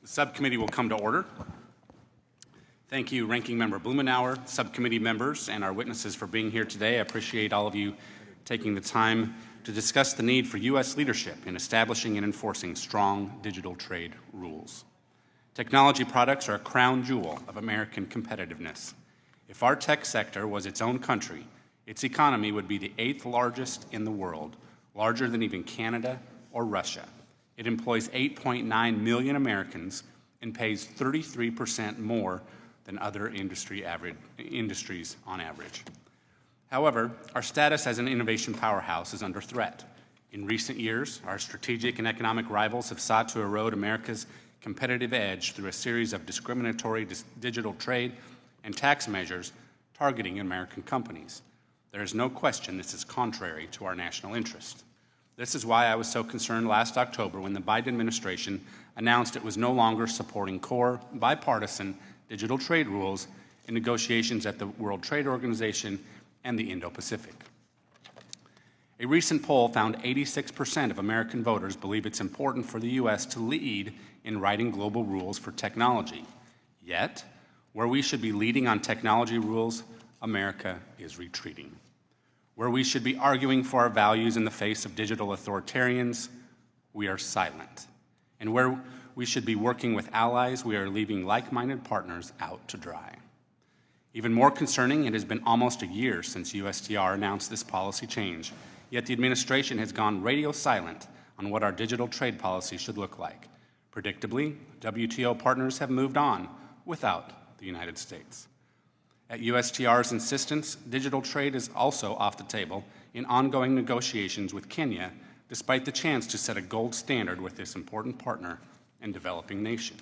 The subcommittee will come to order. Thank you, Ranking Member Blumenauer, subcommittee members, and our witnesses for being here today. I appreciate all of you taking the time to discuss the need for U.S. leadership in establishing and enforcing strong digital trade rules. Technology products are a crown jewel of American competitiveness. If our tech sector was its own country, its economy would be the 8th largest in the world, larger than even Canada or Russia. It employs 8.9 million Americans and pays 33% more than other industries on average. However, our status as an innovation powerhouse is under threat. In recent years, our strategic and economic rivals have sought to erode America's competitive edge through a series of discriminatory digital trade and tax measures targeting American companies. There is no question this is contrary to our national interest. This is why I was so concerned last October when the Biden administration announced it was no longer supporting core, bipartisan digital trade rules in negotiations at the World Trade Organization and the Indo-Pacific. A recent poll found 86% of American voters believe it's important for the U.S. to lead in writing global rules for technology. Yet, where we should be leading on technology rules, America is retreating. Where we should be arguing for our values in the face of digital authoritarians, we are silent. And where we should be working with allies, we are leaving like-minded partners out to dry. Even more concerning, it has been almost a year since USTR announced this policy change, yet the administration has gone radio silent on what our digital trade policy should look like. Predictably, WTO partners have moved on without the United States. At USTR's insistence, digital trade is also off the table in ongoing negotiations with Kenya, despite the chance to set a gold standard with this important partner and developing nation.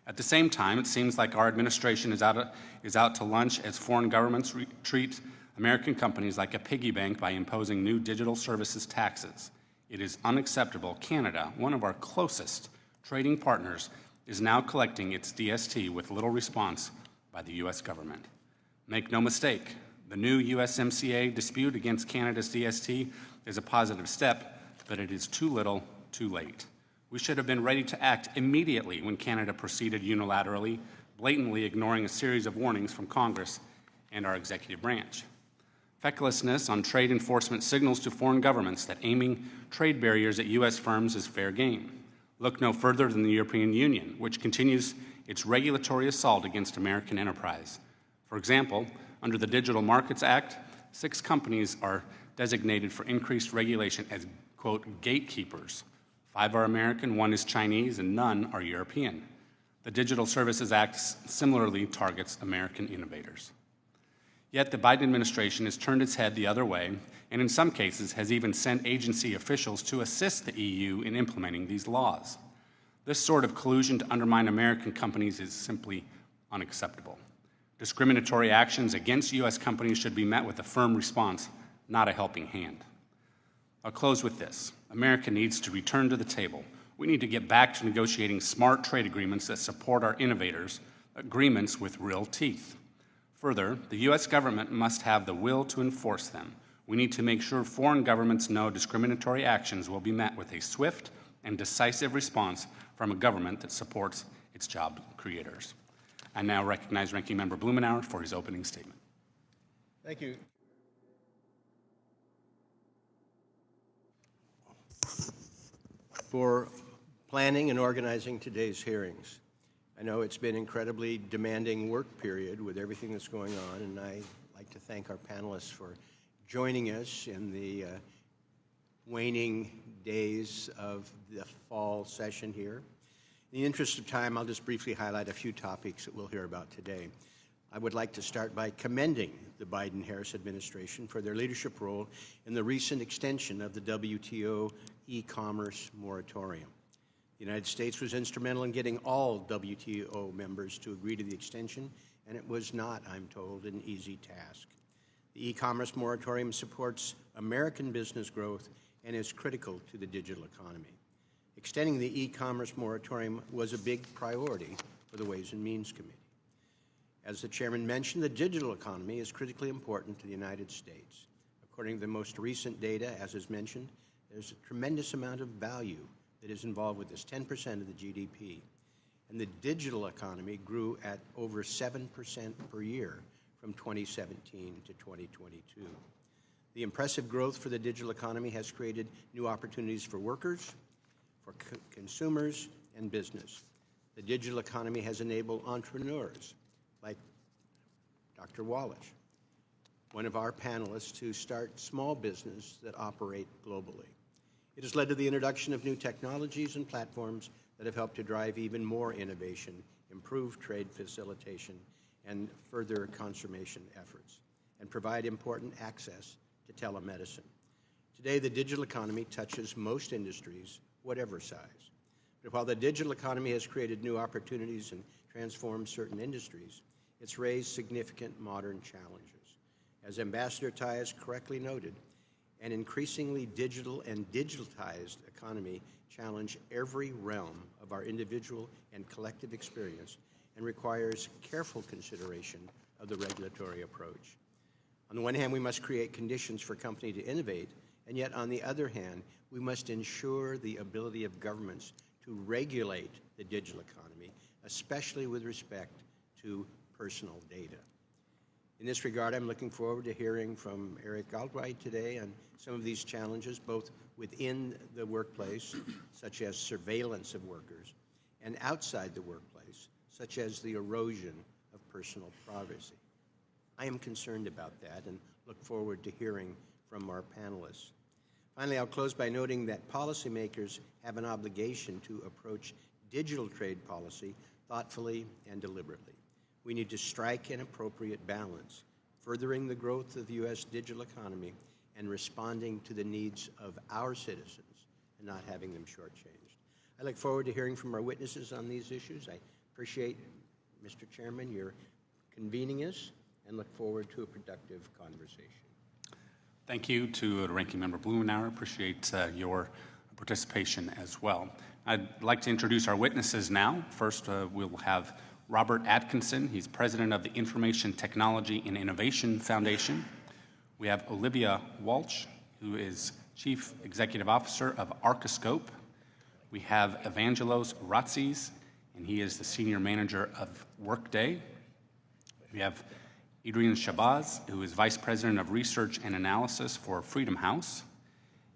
At the same time, it seems like our administration is out to lunch as foreign governments treat American companies like a piggy bank by imposing new digital services taxes. It is unacceptable. Canada, one of our closest trading partners, is now collecting its DST with little response by the U.S. government. Make no mistake, the new USMCA dispute against Canada's DST is a positive step, but it is too little, too late. We should have been ready to act immediately when Canada proceeded unilaterally, blatantly ignoring a series of warnings from Congress and our executive branch. Fecklessness on trade enforcement signals to foreign governments that aiming trade barriers at U.S. firms is fair game. Look no further than the European Union, which continues its regulatory assault against American enterprise. For example, under the Digital Markets Act, 6 companies are designated for increased regulation as, quote, gatekeepers. 5 are American, 1 is Chinese, and none are European. The Digital Services Act similarly targets American innovators. Yet the Biden administration has turned its head the other way, and in some cases has even sent agency officials to assist the EU in implementing these laws. This sort of collusion to undermine American companies is simply unacceptable. Discriminatory actions against U.S. companies should be met with a firm response, not a helping hand. I'll close with this. America needs to return to the table. We need to get back to negotiating smart trade agreements that support our innovators, agreements with real teeth. Further, the U.S. government must have the will to enforce them. We need to make sure foreign governments know discriminatory actions will be met with a swift and decisive response from a government that supports its job creators. I now recognize Ranking Member Blumenauer for his opening statement. Thank you. For planning and organizing today's hearings. I know it's been an incredibly demanding work period with everything that's going on, and I'd like to thank our panelists for joining us in the waning days of the fall session here. In the interest of time, I'll just briefly highlight a few topics that we'll hear about today. I would like to start by commending the Biden-Harris administration for their leadership role in the recent extension of the WTO e-commerce moratorium. The United States was instrumental in getting all WTO members to agree to the extension, and it was not, I'm told, an easy task. The e-commerce moratorium supports American business growth and is critical to the digital economy. Extending the e-commerce moratorium was a big priority for the Ways and Means Committee. As the chairman mentioned, the digital economy is critically important to the United States. According to the most recent data, as is mentioned, there's a tremendous amount of value that is involved with this, 10% of the GDP. And the digital economy grew at over 7% per year from 2017 to 2022. The impressive growth for the digital economy has created new opportunities for workers, for consumers, and business. The digital economy has enabled entrepreneurs like Dr. Wallish, one of our panelists, to start small business that operate globally. It has led to the introduction of new technologies and platforms that have helped to drive even more innovation, improve trade facilitation, and further conservation efforts, and provide important access to telemedicine. Today, the digital economy touches most industries, whatever size. But while the digital economy has created new opportunities and transformed certain industries, it's raised significant modern challenges. As Ambassador Tai has correctly noted, an increasingly digital and digitalized economy challenge every realm of our individual and collective experience and requires careful consideration of the regulatory approach. On the one hand, we must create conditions for companies to innovate, and yet on the other hand, we must ensure the ability of governments to regulate the digital economy, especially with respect to personal data. In this regard, I'm looking forward to hearing from Eric Galtwright today on some of these challenges, both within the workplace, such as surveillance of workers, and outside the workplace, such as the erosion of personal privacy. I am concerned about that and look forward to hearing from our panelists. Finally, I'll close by noting that policymakers have an obligation to approach digital trade policy thoughtfully and deliberately. We need to strike an appropriate balance, furthering the growth of the U.S. digital economy and responding to the needs of our citizens and not having them shortchanged. I look forward to hearing from our witnesses on these issues. I appreciate, Mr. Chairman, your convening us and look forward to a productive conversation. Thank you to Ranking Member Blumenauer. Appreciate your participation as well. I'd like to introduce our witnesses now. First, we'll have Robert Atkinson. He's president of the Information Technology and Innovation Foundation. We have Olivia Walsh, who is chief executive officer of Archoscope. We have Evangelos Ratzis, and he is the senior manager of Workday. We have Adrian Shabazz, who is vice president of research and analysis for Freedom House.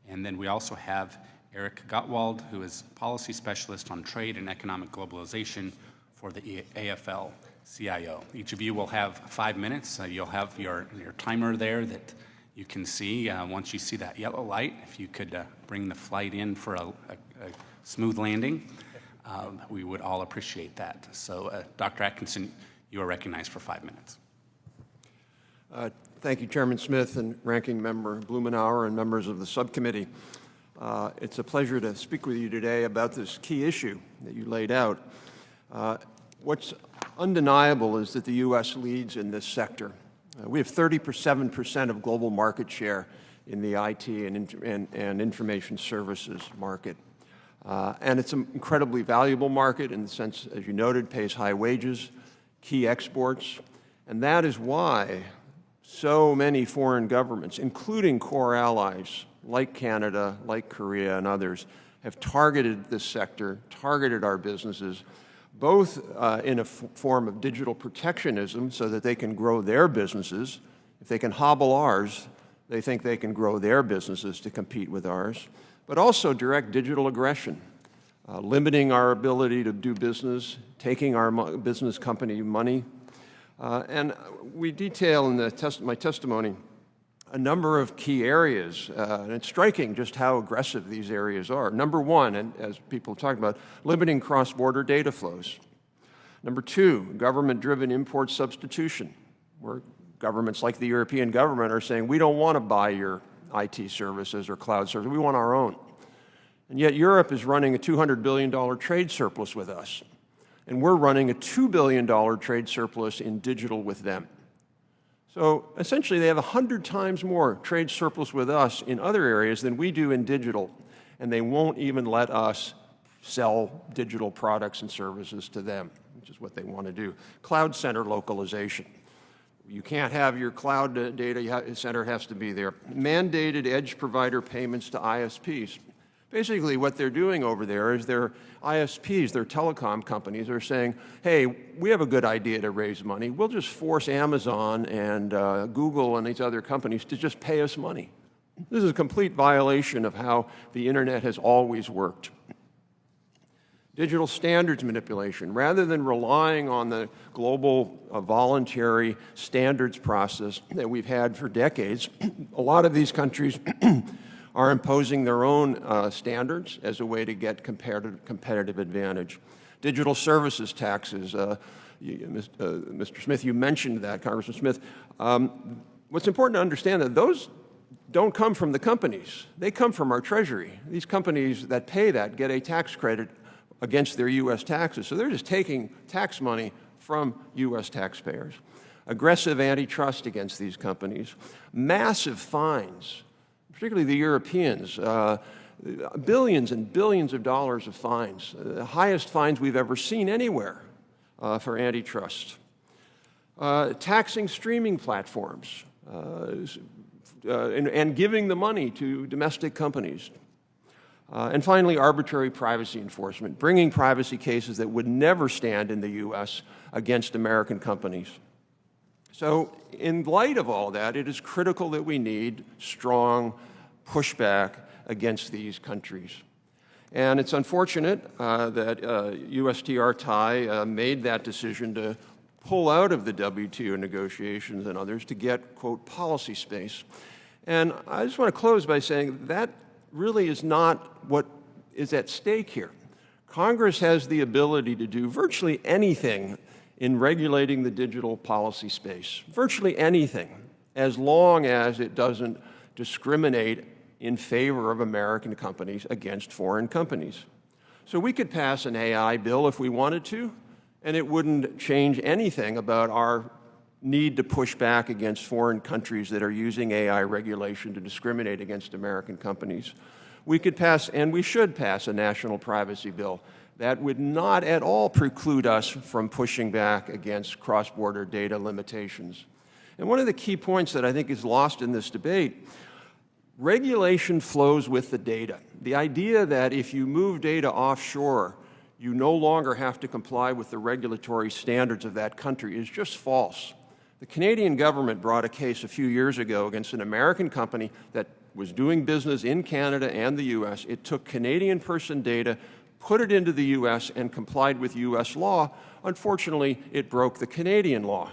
And then we also have Eric Gottwald, who is policy specialist on trade and economic globalization for the AFL-CIO. Each of you will have 5 minutes. You'll have your timer there that you can see. Once you see that yellow light, if you could bring the flight in for a smooth landing, we would all appreciate that. So, Dr. Atkinson, you are recognized for 5 minutes. Thank you, Chairman Smith and Ranking Member Blumenauer and members of the subcommittee. It's a pleasure to speak with you today about this key issue that you laid out. What's undeniable is that the U.S. leads in this sector. We have 37% of global market share in the IT and information services market. And it's an incredibly valuable market in the sense, as you noted, pays high wages, key exports, and that is why so many foreign governments, including core allies like Canada, like Korea, and others, have targeted this sector, targeted our businesses, both in a form of digital protectionism so that they can grow their businesses. If they can hobble ours, they think they can grow their businesses to compete with ours, but also direct digital aggression, limiting our ability to do business, taking our business company money. And we detail in my testimony a number of key areas, and it's striking just how aggressive these areas are. Number one, and as people talk about, limiting cross-border data flows. Number two, government-driven import substitution, where governments like the European government are saying, we don't want to buy your IT services or cloud services, we want our own. And yet Europe is running a $200 billion trade surplus with us, and we're running a $2 billion trade surplus in digital with them. So essentially, they have 100 times more trade surplus with us in other areas than we do in digital, and they won't even let us sell digital products and services to them, which is what they want to do. Cloud center localization. You can't have your cloud data center has to be there. Mandated edge provider payments to ISPs. Basically, what they're doing over there is their ISPs, their telecom companies, are saying, hey, we have a good idea to raise money. We'll just force Amazon and Google and these other companies to just pay us money. This is a complete violation of how the internet has always worked. Digital standards manipulation. Rather than relying on the global voluntary standards process that we've had for decades, a lot of these countries are imposing their own standards as a way to get competitive advantage. Digital services taxes. Mr. Smith, you mentioned that, Congressman Smith. What's important to understand that those don't come from the companies. They come from our Treasury. These companies that pay that get a tax credit against their U.S. taxes. So they're just taking tax money from U.S. taxpayers. Aggressive antitrust against these companies. Massive fines, particularly the Europeans. Billions and billions of dollars of fines. The highest fines we've ever seen anywhere for antitrust. Taxing streaming platforms and giving the money to domestic companies. And finally, arbitrary privacy enforcement, bringing privacy cases that would never stand in the U.S. against American companies. So in light of all that, it is critical that we need strong pushback against these countries. And it's unfortunate that USTR-TI made that decision to pull out of the WTO negotiations and others to get, quote, policy space. And I just want to close by saying that really is not what is at stake here. Congress has the ability to do virtually anything in regulating the digital policy space, virtually anything, as long as it doesn't discriminate in favor of American companies against foreign companies. So we could pass an AI bill if we wanted to, and it wouldn't change anything about our need to push back against foreign countries that are using AI regulation to discriminate against American companies. We could pass, and we should pass, a national privacy bill. That would not at all preclude us from pushing back against cross-border data limitations. And one of the key points that I think is lost in this debate, regulation flows with the data. The idea that if you move data offshore, you no longer have to comply with the regulatory standards of that country is just false. The Canadian government brought a case a few years ago against an American company that was doing business in Canada and the U.S. It took Canadian person data, put it into the U.S., and complied with U.S. law. Unfortunately, it broke the Canadian law.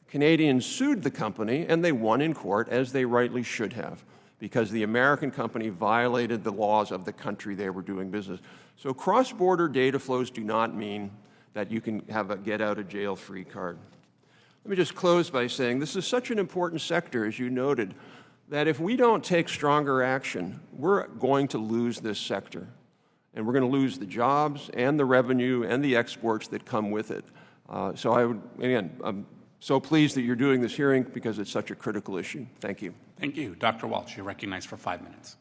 Canadians sued the company, and they won in court, as they rightly should have, because the American company violated the laws of the country they were doing business. So cross-border data flows do not mean that you can have a get-out-of-jail-free card. Let me just close by saying this is such an important sector, as you noted, that if we don't take stronger action, we're going to lose this sector. And we're going to lose the jobs and the revenue and the exports that come with it. So I would, again, I'm so pleased that you're doing this hearing because it's such a critical issue. Thank you. Thank you. Dr. Walsh, you're recognized for 5 minutes.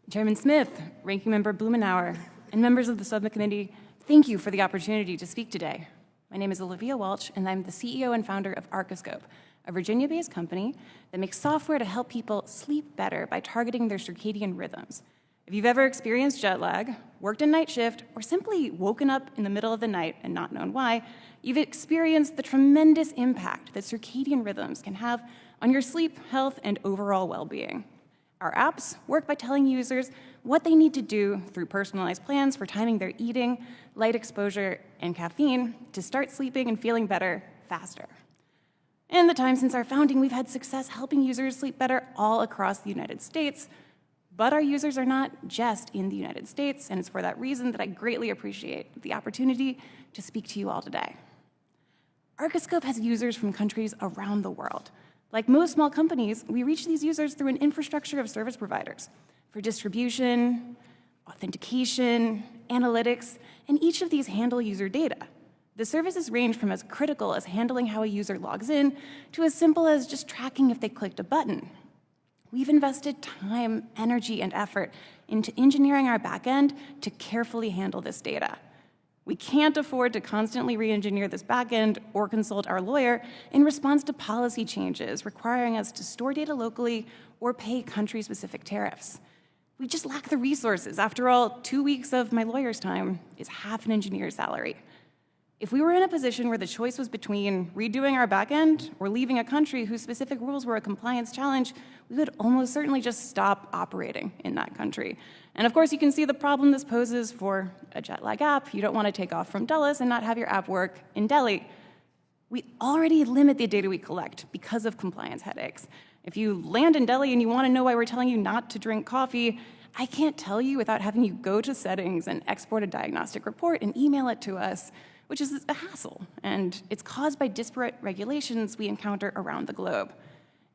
Chairman Smith, Ranking Member Blumenauer, and members of the subcommittee, thank you for the opportunity to speak today. My name is Olivia Welch, and I'm the CEO and founder of Arcoscope, a Virginia-based company that makes software to help people sleep better by targeting their circadian rhythms. If you've ever experienced jet lag, worked a night shift, or simply woken up in the middle of the night and not known why, you've experienced the tremendous impact that circadian rhythms can have on your sleep, health, and overall well-being. Our apps work by telling users what they need to do through personalized plans for timing their eating, light exposure, and caffeine to start sleeping and feeling better faster. In the time since our founding, we've had success helping users sleep better all across the United States, but our users are not just in the United States, and it's for that reason that I greatly appreciate the opportunity to speak to you all today. Arcoscope has users from countries around the world. Like most small companies, we reach these users through an infrastructure of service providers for distribution, authentication, analytics, and each of these handle user data. The services range from as critical as handling how a user logs in to as simple as just tracking if they clicked a button. We've invested time, energy, and effort into engineering our backend to carefully handle this data. We can't afford to constantly re-engineer this backend or consult our lawyer in response to policy changes requiring us to store data locally or pay country-specific tariffs. We just lack the resources. After all, 2 weeks of my lawyer's time is half an engineer's salary. If we were in a position where the choice was between redoing our back end or leaving a country whose specific rules were a compliance challenge, we would almost certainly just stop operating in that country. And of course, you can see the problem this poses for a jet lag app. You don't want to take off from Dulles and not have your app work in Delhi. We already limit the data we collect because of compliance headaches. If you land in Delhi and you want to know why we're telling you not to drink coffee, I can't tell you without having you go to settings and export a diagnostic report and email it to us, which is a hassle, and it's caused by disparate regulations we encounter around the globe.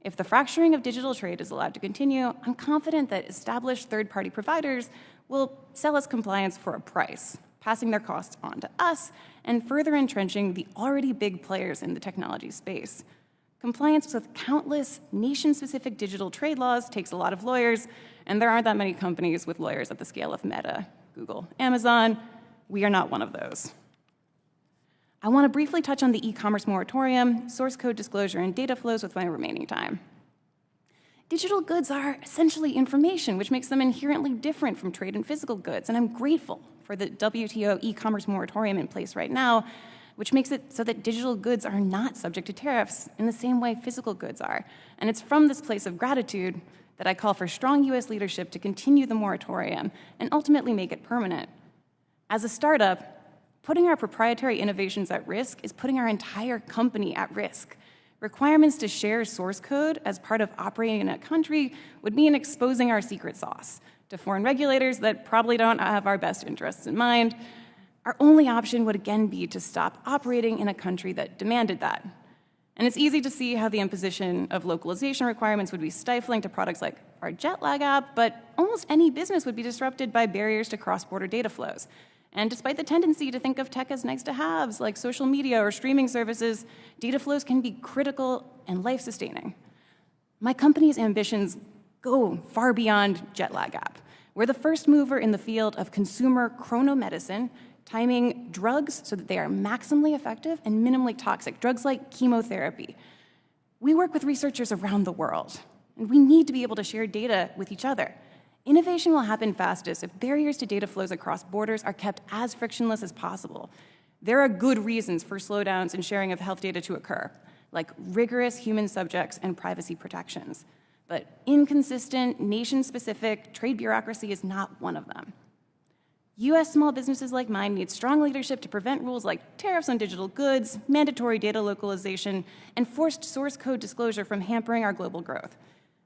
If the fracturing of digital trade is allowed to continue, I'm confident that established third-party providers will sell us compliance for a price, passing their costs on to us and further entrenching the already big players in the technology space. Compliance with countless nation-specific digital trade laws takes a lot of lawyers, and there aren't that many companies with lawyers at the scale of Meta, Google, Amazon. We are not one of those. I want to briefly touch on the e-commerce moratorium, source code disclosure, and data flows with my remaining time. Digital goods are essentially information, which makes them inherently different from trade and physical goods, and I'm grateful for the WTO e-commerce moratorium in place right now, which makes it so that digital goods are not subject to tariffs in the same way physical goods are. And it's from this place of gratitude that I call for strong US leadership to continue the moratorium and ultimately make it permanent. As a startup, putting our proprietary innovations at risk is putting our entire company at risk. Requirements to share source code as part of operating in a country would mean exposing our secret sauce to foreign regulators that probably don't have our best interests in mind. Our only option would again be to stop operating in a country that demanded that. And it's easy to see how the imposition of localization requirements would be stifling to products like our jet lag app, but almost any business would be disrupted by barriers to cross-border data flows. And despite the tendency to think of tech as nice to haves, like social media or streaming services, data flows can be critical and life-sustaining. My company's ambitions go far beyond jet lag app. We're the first mover in the field of consumer chronomedicine, timing drugs so that they are maximally effective and minimally toxic, drugs like chemotherapy. We work with researchers around the world, and we need to be able to share data with each other. Innovation will happen fastest if barriers to data flows across borders are kept as frictionless as possible. There are good reasons for slowdowns in sharing of health data to occur, like rigorous human subjects and privacy protections. But inconsistent, nation-specific trade bureaucracy is not one of them. US small businesses like mine need strong leadership to prevent rules like tariffs on digital goods, mandatory data localization, and forced source code disclosure from hampering our global growth.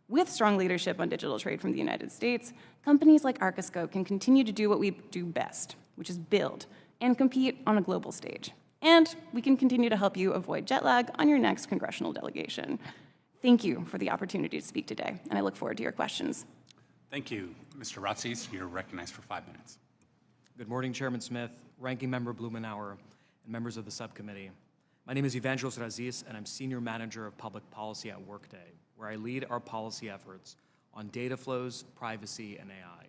With strong leadership on digital trade from the United States, companies like Arcoscope can continue to do what we do best, which is build and compete on a global stage. And we can continue to help you avoid jet lag on your next congressional delegation. Thank you for the opportunity to speak today, and I look forward to your questions. Thank you, Mr. Ratzis. You're recognized for 5 minutes. Good morning, Chairman Smith, Ranking Member Blumenauer, and members of the subcommittee. My name is Evangelos Razis, and I'm Senior Manager of Public Policy at Workday, where I lead our policy efforts on data flows, privacy, and AI.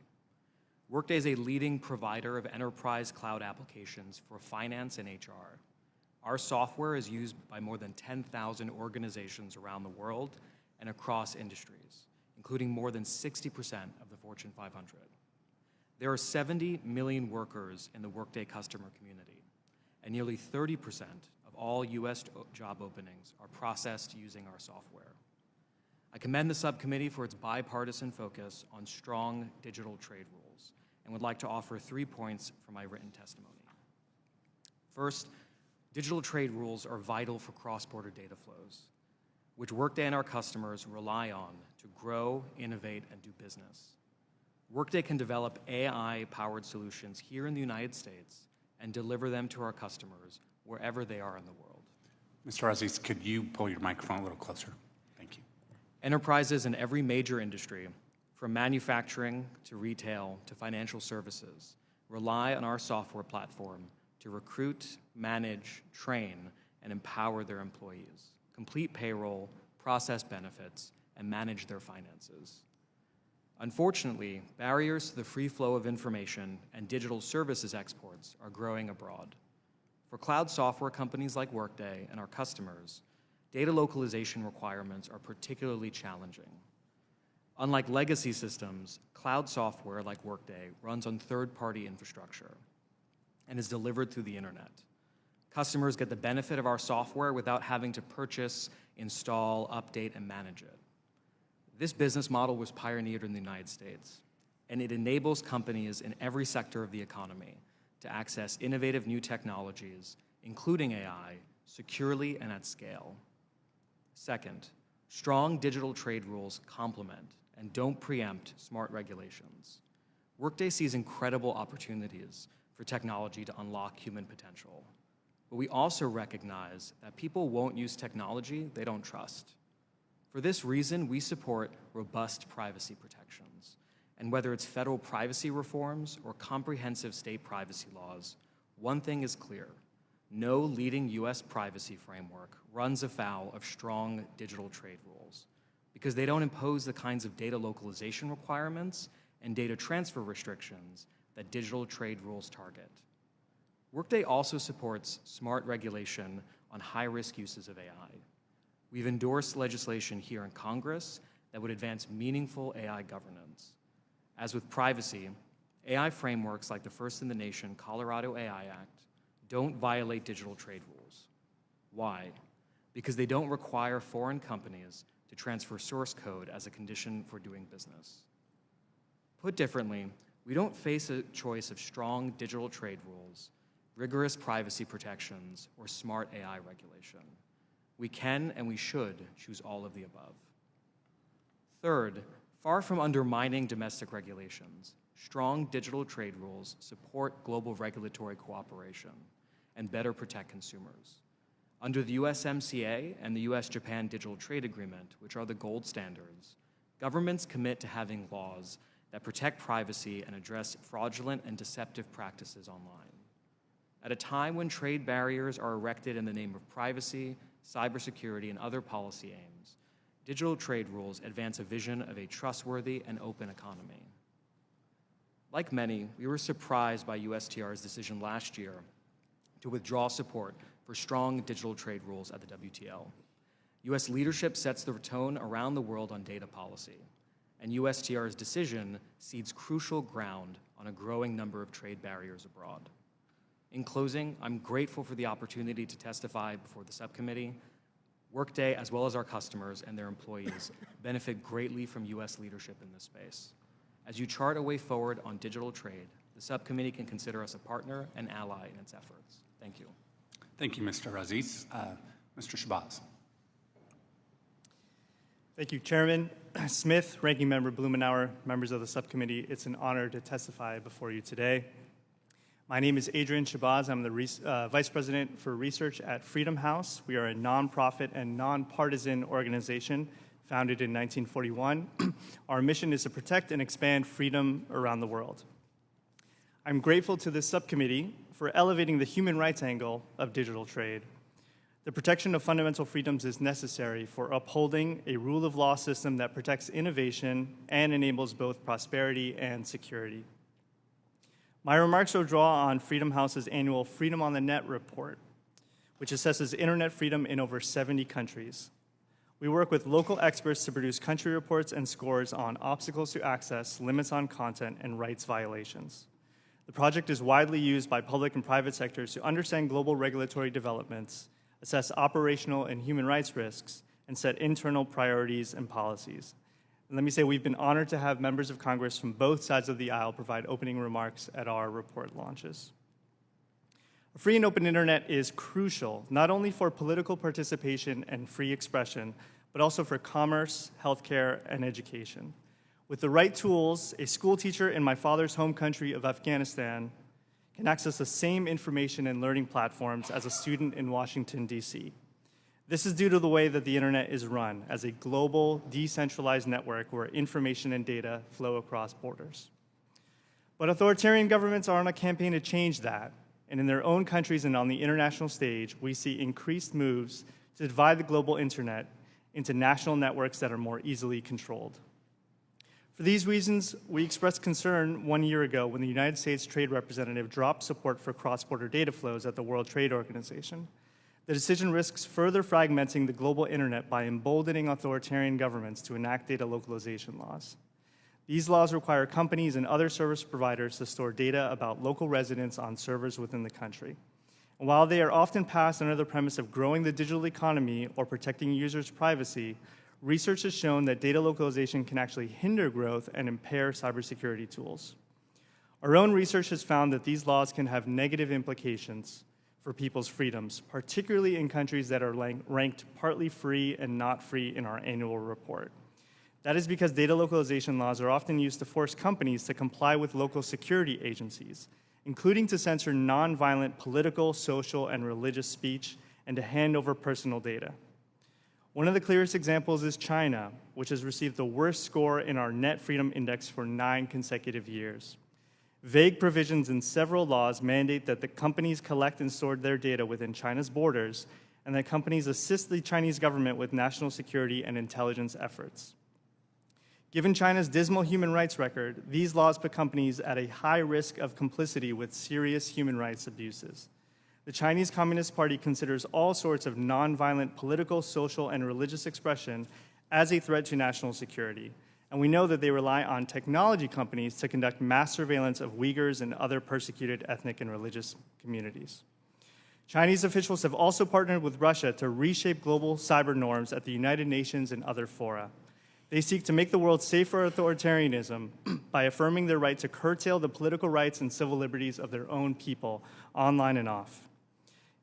Workday is a leading provider of enterprise cloud applications for finance and HR. Our software is used by more than 10,000 organizations around the world and across industries, including more than 60% of the Fortune 500. There are 70 million workers in the Workday customer community, and nearly 30% of all US job openings are processed using our software. I commend the subcommittee for its bipartisan focus on strong digital trade rules and would like to offer 3 points from my written testimony. First, digital trade rules are vital for cross-border data flows, which Workday and our customers rely on to grow, innovate, and do business. Workday can develop AI-powered solutions here in the United States and deliver them to our customers wherever they are in the world. Mr. Ratzis, could you pull your microphone a little closer? Thank you. Enterprises in every major industry, from manufacturing to retail to financial services, rely on our software platform to recruit, manage, train, and empower their employees, complete payroll, process benefits, and manage their finances. Unfortunately, barriers to the free flow of information and digital services exports are growing abroad. For cloud software companies like Workday and our customers, data localization requirements are particularly challenging. Unlike legacy systems, cloud software like Workday runs on third-party infrastructure and is delivered through the internet. Customers get the benefit of our software without having to purchase, install, update, and manage it. This business model was pioneered in the United States, and it enables companies in every sector of the economy to access innovative new technologies, including AI, securely and at scale. Second, strong digital trade rules complement and don't preempt smart regulations. Workday sees incredible opportunities for technology to unlock human potential. But we also recognize that people won't use technology they don't trust. For this reason, we support robust privacy protections. And whether it's federal privacy reforms or comprehensive state privacy laws, one thing is clear: no leading US privacy framework runs afoul of strong digital trade rules, because they don't impose the kinds of data localization requirements and data transfer restrictions that digital trade rules target. Workday also supports smart regulation on high-risk uses of AI. We've endorsed legislation here in Congress that would advance meaningful AI governance. As with privacy, AI frameworks like the first-in-the-nation Colorado AI Act don't violate digital trade rules. Why? Because they don't require foreign companies to transfer source code as a condition for doing business. Put differently, we don't face a choice of strong digital trade rules, rigorous privacy protections, or smart AI regulation. We can and we should choose all of the above. Third, far from undermining domestic regulations, strong digital trade rules support global regulatory cooperation and better protect consumers. Under the USMCA and the US-Japan Digital Trade Agreement, which are the gold standards, governments commit to having laws that protect privacy and address fraudulent and deceptive practices online. At a time when trade barriers are erected in the name of privacy, cybersecurity, and other policy aims, digital trade rules advance a vision of a trustworthy and open economy. Like many, we were surprised by USTR's decision last year to withdraw support for strong digital trade rules at the WTO. US leadership sets the tone around the world on data policy, and USTR's decision cedes crucial ground on a growing number of trade barriers abroad. In closing, I'm grateful for the opportunity to testify before the subcommittee. Workday, as well as our customers and their employees, benefit greatly from US leadership in this space. As you chart a way forward on digital trade, the subcommittee can consider us a partner and ally in its efforts. Thank you. Thank you, Mr. Aziz. Mr. Shabazz. Thank you, Chairman Smith, Ranking Member Blumenauer, members of the subcommittee. It's an honor to testify before you today. My name is Adrian Shabazz. I'm the Vice President for Research at Freedom House. We are a nonprofit and nonpartisan organization founded in 1941. Our mission is to protect and expand freedom around the world. I'm grateful to this subcommittee for elevating the human rights angle of digital trade. The protection of fundamental freedoms is necessary for upholding a rule of law system that protects innovation and enables both prosperity and security. My remarks will draw on Freedom House's annual Freedom on the Net report, which assesses internet freedom in over 70 countries. We work with local experts to produce country reports and scores on obstacles to access, limits on content, and rights violations. The project is widely used by public and private sectors to understand global regulatory developments, assess operational and human rights risks, and set internal priorities and policies. And let me say we've been honored to have members of Congress from both sides of the aisle provide opening remarks at our report launches. A free and open internet is crucial, not only for political participation and free expression, but also for commerce, healthcare, and education. With the right tools, a school teacher in my father's home country of Afghanistan can access the same information and learning platforms as a student in Washington, D.C. This is due to the way that the internet is run as a global, decentralized network where information and data flow across borders. But authoritarian governments are on a campaign to change that, and in their own countries and on the international stage, we see increased moves to divide the global internet into national networks that are more easily controlled. For these reasons, we expressed concern 1 year ago when the United States Trade Representative dropped support for cross-border data flows at the World Trade Organization. The decision risks further fragmenting the global internet by emboldening authoritarian governments to enact data localization laws. These laws require companies and other service providers to store data about local residents on servers within the country. And while they are often passed under the premise of growing the digital economy or protecting users' privacy, research has shown that data localization can actually hinder growth and impair cybersecurity tools. Our own research has found that these laws can have negative implications for people's freedoms, particularly in countries that are ranked partly free and not free in our annual report. That is because data localization laws are often used to force companies to comply with local security agencies, including to censor nonviolent political, social, and religious speech, and to hand over personal data. One of the clearest examples is China, which has received the worst score in our Net Freedom Index for 9 consecutive years. Vague provisions in several laws mandate that the companies collect and store their data within China's borders, and that companies assist the Chinese government with national security and intelligence efforts. Given China's dismal human rights record, these laws put companies at a high risk of complicity with serious human rights abuses. The Chinese Communist Party considers all sorts of nonviolent political, social, and religious expression as a threat to national security. And we know that they rely on technology companies to conduct mass surveillance of Uyghurs and other persecuted ethnic and religious communities. Chinese officials have also partnered with Russia to reshape global cyber norms at the United Nations and other fora. They seek to make the world safe for authoritarianism by affirming their right to curtail the political rights and civil liberties of their own people, online and off.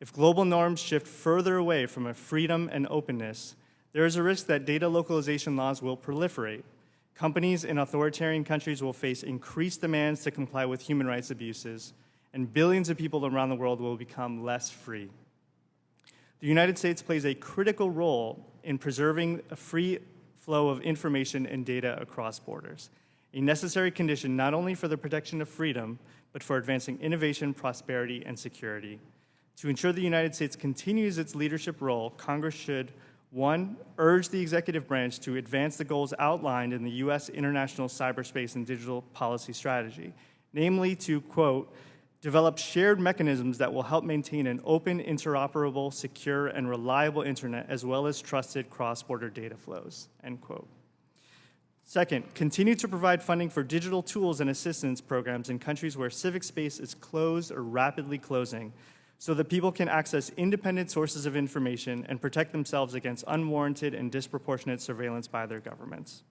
If global norms shift further away from a freedom and openness, there is a risk that data localization laws will proliferate. Companies in authoritarian countries will face increased demands to comply with human rights abuses, and billions of people around the world will become less free. The United States plays a critical role in preserving a free flow of information and data across borders, a necessary condition not only for the protection of freedom, but for advancing innovation, prosperity, and security. To ensure the United States continues its leadership role, Congress should 1, urge the executive branch to advance the goals outlined in the U.S. International Cyberspace and Digital Policy Strategy, namely to, quote, develop shared mechanisms that will help maintain an open, interoperable, secure, and reliable internet, as well as trusted cross-border data flows, end quote. Second, continue to provide funding for digital tools and assistance programs in countries where civic space is closed or rapidly closing, so that people can access independent sources of information and protect themselves against unwarranted and disproportionate surveillance by their governments.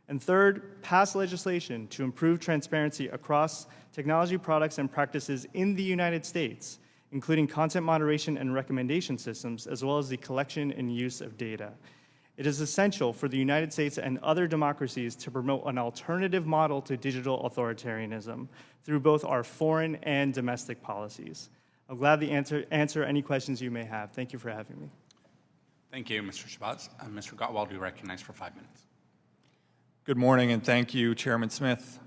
And third, pass legislation to improve transparency across technology products and practices in the United States, including content moderation and recommendation systems, as well as the collection and use of data. It is essential for the United States and other democracies to promote an alternative model to digital authoritarianism through both our foreign and domestic policies. I'll gladly answer any questions you may have. Thank you for having me. Thank you, Mr. Shabazz. Mr. Gottwald, you recognized for 5 minutes. Good morning, and thank you, Chairman Smith,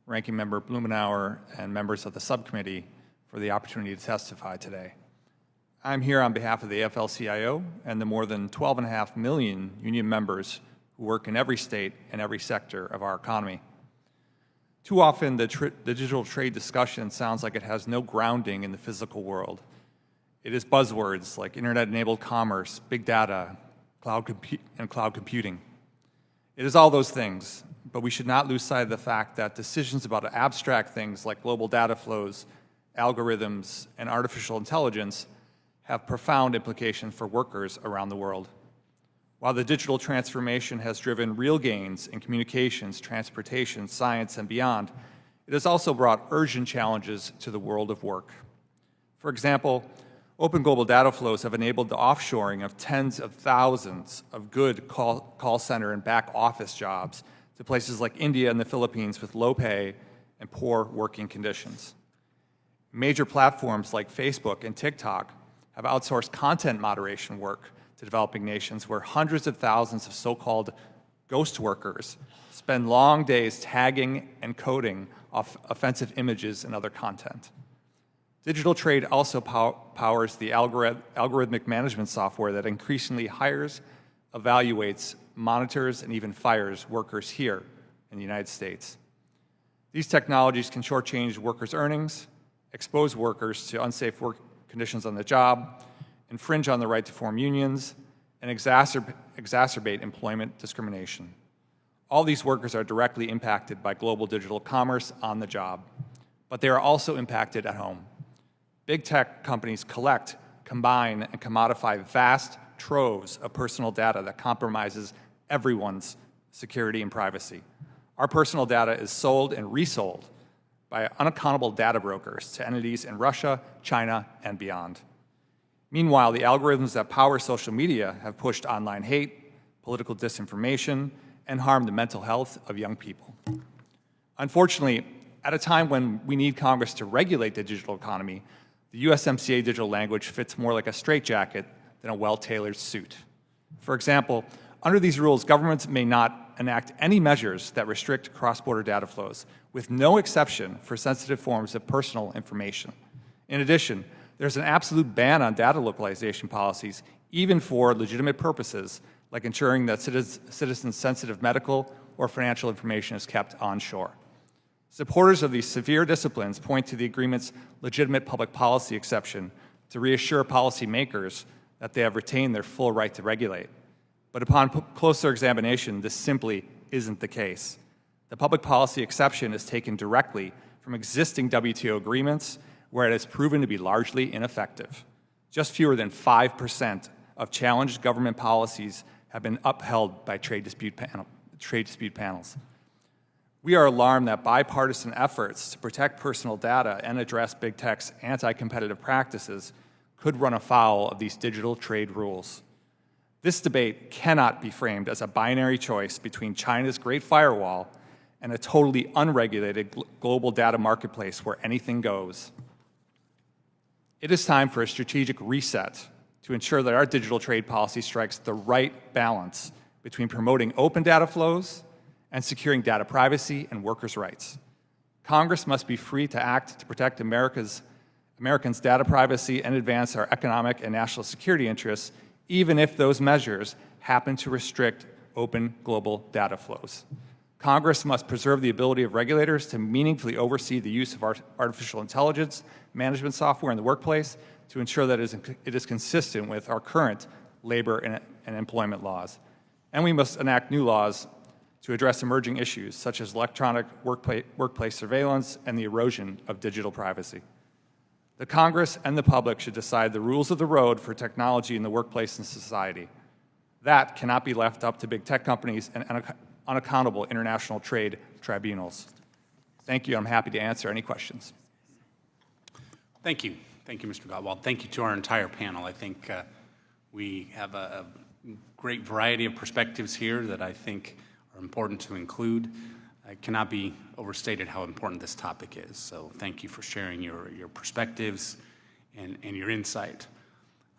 Ranking Member Blumenauer, and members of the subcommittee for the opportunity to testify today. I'm here on behalf of the AFL-CIO and the more than 12.5 million union members who work in every state and every sector of our economy. Too often, the digital trade discussion sounds like it has no grounding in the physical world. It is buzzwords like internet-enabled commerce, big data, cloud computing. It is all those things, but we should not lose sight of the fact that decisions about abstract things like global data flows, algorithms, and artificial intelligence have profound implications for workers around the world. While the digital transformation has driven real gains in communications, transportation, science, and beyond, it has also brought urgent challenges to the world of work. For example, open global data flows have enabled the offshoring of tens of thousands of good call center and back office jobs to places like India and the Philippines with low pay and poor working conditions. Major platforms like Facebook and TikTok have outsourced content moderation work to developing nations where hundreds of thousands of so-called ghost workers spend long days tagging and coding offensive images and other content. Digital trade also powers the algorithmic management software that increasingly hires, evaluates, monitors, and even fires workers here in the United States. These technologies can shortchange workers' earnings, expose workers to unsafe work conditions on the job, infringe on the right to form unions, and exacerbate employment discrimination. All these workers are directly impacted by global digital commerce on the job, but they are also impacted at home. Big tech companies collect, combine, and commodify vast troves of personal data that compromises everyone's security and privacy. Our personal data is sold and resold by unaccountable data brokers to entities in Russia, China, and beyond. Meanwhile, the algorithms that power social media have pushed online hate, political disinformation, and harmed the mental health of young people. Unfortunately, at a time when we need Congress to regulate the digital economy, the USMCA digital language fits more like a straitjacket than a well-tailored suit. For example, under these rules, governments may not enact any measures that restrict cross-border data flows, with no exception for sensitive forms of personal information. In addition, there's an absolute ban on data localization policies, even for legitimate purposes, like ensuring that citizens' sensitive medical or financial information is kept onshore. Supporters of these severe disciplines point to the agreement's legitimate public policy exception to reassure policymakers that they have retained their full right to regulate. But upon closer examination, this simply isn't the case. The public policy exception is taken directly from existing WTO agreements where it has proven to be largely ineffective. Just fewer than 5% of challenged government policies have been upheld by trade dispute panels. We are alarmed that bipartisan efforts to protect personal data and address big tech's anti-competitive practices could run afoul of these digital trade rules. This debate cannot be framed as a binary choice between China's Great Firewall and a totally unregulated global data marketplace where anything goes. It is time for a strategic reset to ensure that our digital trade policy strikes the right balance between promoting open data flows and securing data privacy and workers' rights. Congress must be free to act to protect Americans' data privacy and advance our economic and national security interests, even if those measures happen to restrict open global data flows. Congress must preserve the ability of regulators to meaningfully oversee the use of artificial intelligence management software in the workplace to ensure that it is consistent with our current labor and employment laws. And we must enact new laws to address emerging issues such as electronic workplace surveillance and the erosion of digital privacy. The Congress and the public should decide the rules of the road for technology in the workplace and society. That cannot be left up to big tech companies and unaccountable international trade tribunals. Thank you. I'm happy to answer any questions. Thank you. Thank you, Mr. Gottwald. Thank you to our entire panel. I think we have a great variety of perspectives here that I think are important to include. It cannot be overstated how important this topic is. So thank you for sharing your perspectives and your insight.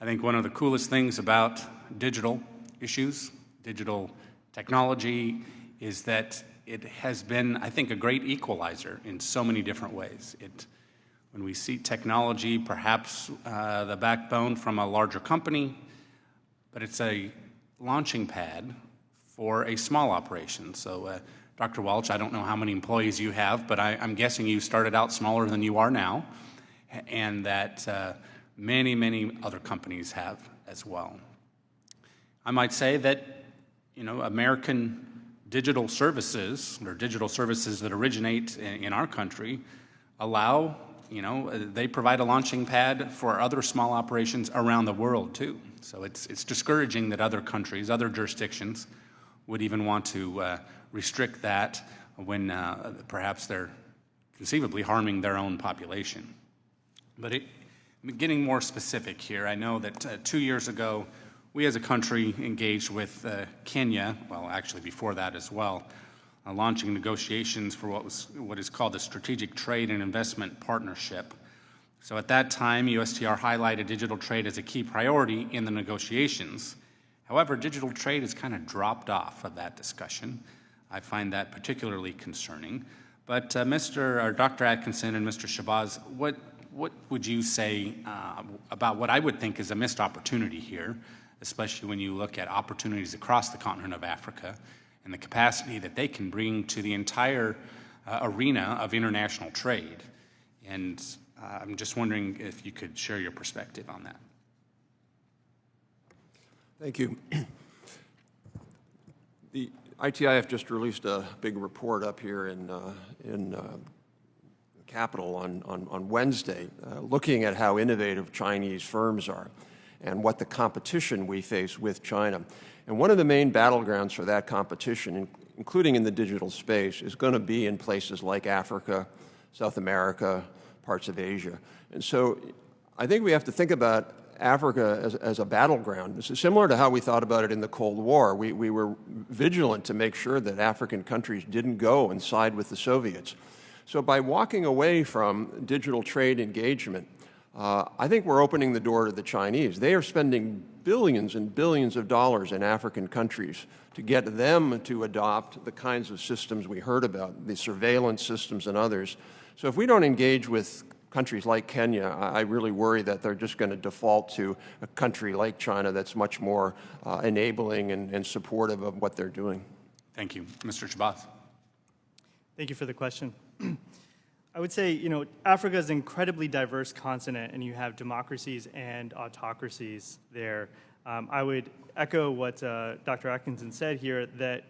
I think one of the coolest things about digital issues, digital technology, is that it has been, I think, a great equalizer in so many different ways. When we see technology, perhaps the backbone from a larger company, but it's a launching pad for a small operation. So Dr. Welch, I don't know how many employees you have, but I'm guessing you started out smaller than you are now, and that many, many other companies have as well. I might say that, American digital services, or digital services that originate in our country, allow, they provide a launching pad for other small operations around the world too. So it's discouraging that other countries, other jurisdictions, would even want to restrict that when perhaps they're conceivably harming their own population. But getting more specific here, I know that 2 years ago, we as a country engaged with Kenya, well, actually before that as well, launching negotiations for what is called the Strategic Trade and Investment Partnership. So at that time, USTR highlighted digital trade as a key priority in the negotiations. However, digital trade has kind of dropped off of that discussion. I find that particularly concerning. But Dr. Atkinson and Mr. Shabazz, what would you say about what I would think is a missed opportunity here, especially when you look at opportunities across the continent of Africa and the capacity that they can bring to the entire arena of international trade? And I'm just wondering if you could share your perspective on that. Thank you. The ITIF just released a big report up here in Capitol on Wednesday, looking at how innovative Chinese firms are and what the competition we face with China. And one of the main battlegrounds for that competition, including in the digital space, is going to be in places like Africa, South America, parts of Asia. And so I think we have to think about Africa as a battleground. This is similar to how we thought about it in the Cold War. We were vigilant to make sure that African countries didn't go and side with the Soviets. So by walking away from digital trade engagement, I think we're opening the door to the Chinese. They are spending billions and billions of dollars in African countries to get them to adopt the kinds of systems we heard about, the surveillance systems and others. So if we don't engage with countries like Kenya, I really worry that they're just going to default to a country like China that's much more enabling and supportive of what they're doing. Thank you. Mr. Shabazz. Thank you for the question. I would say, Africa is an incredibly diverse continent, and you have democracies and autocracies there. I would echo what Dr. Atkinson said here, that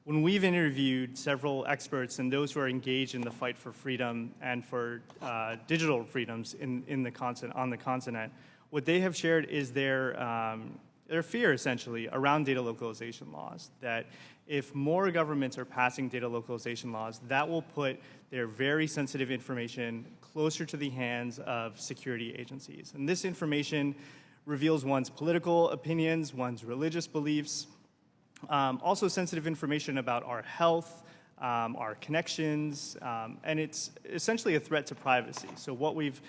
when we've interviewed several experts and those who are engaged in the fight for freedom and for digital freedoms on the continent, what they have shared is their fear, essentially, around data localization laws, that if more governments are passing data localization laws, that will put their very sensitive information closer to the hands of security agencies. And this information reveals one's political opinions, one's religious beliefs, also sensitive information about our health, our connections, and it's essentially a threat to privacy. So what we've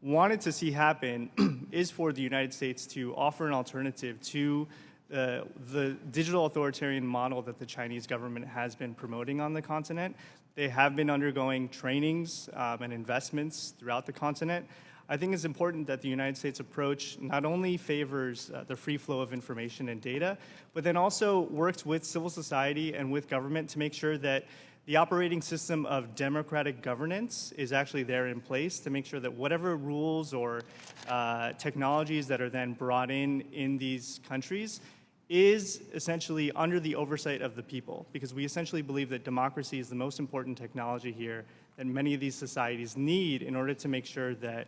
wanted to see happen is for the United States to offer an alternative to the digital authoritarian model that the Chinese government has been promoting on the continent. They have been undergoing trainings and investments throughout the continent. I think it's important that the United States approach not only favors the free flow of information and data, but then also works with civil society and with government to make sure that the operating system of democratic governance is actually there in place to make sure that whatever rules or technologies that are then brought in these countries is essentially under the oversight of the people, because we essentially believe that democracy is the most important technology here that many of these societies need in order to make sure that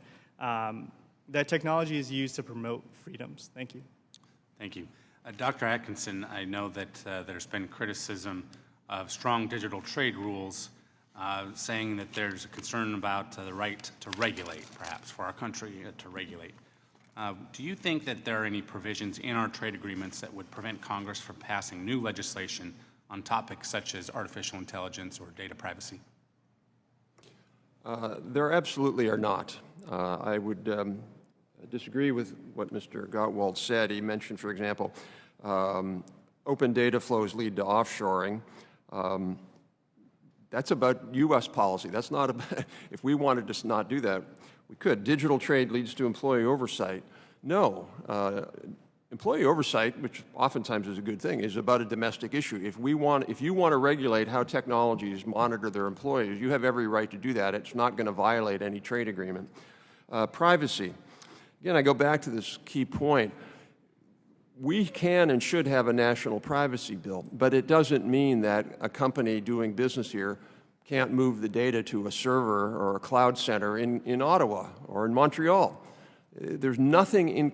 that technology is used to promote freedoms. Thank you. Thank you. Dr. Atkinson, I know that there's been criticism of strong digital trade rules, saying that there's a concern about the right to regulate, perhaps, for our country to regulate. Do you think that there are any provisions in our trade agreements that would prevent Congress from passing new legislation on topics such as artificial intelligence or data privacy? There absolutely are not. I would disagree with what Mr. Gottwald said. He mentioned, for example, open data flows lead to offshoring. That's about U.S. policy. That's not about, if we wanted to not do that, we could. Digital trade leads to employee oversight. No. Employee oversight, which oftentimes is a good thing, is about a domestic issue. If you want to regulate how technologies monitor their employees, you have every right to do that. It's not going to violate any trade agreement. Privacy. Again, I go back to this key point. We can and should have a national privacy bill, but it doesn't mean that a company doing business here can't move the data to a server or a cloud center in Ottawa or in Montreal. There's nothing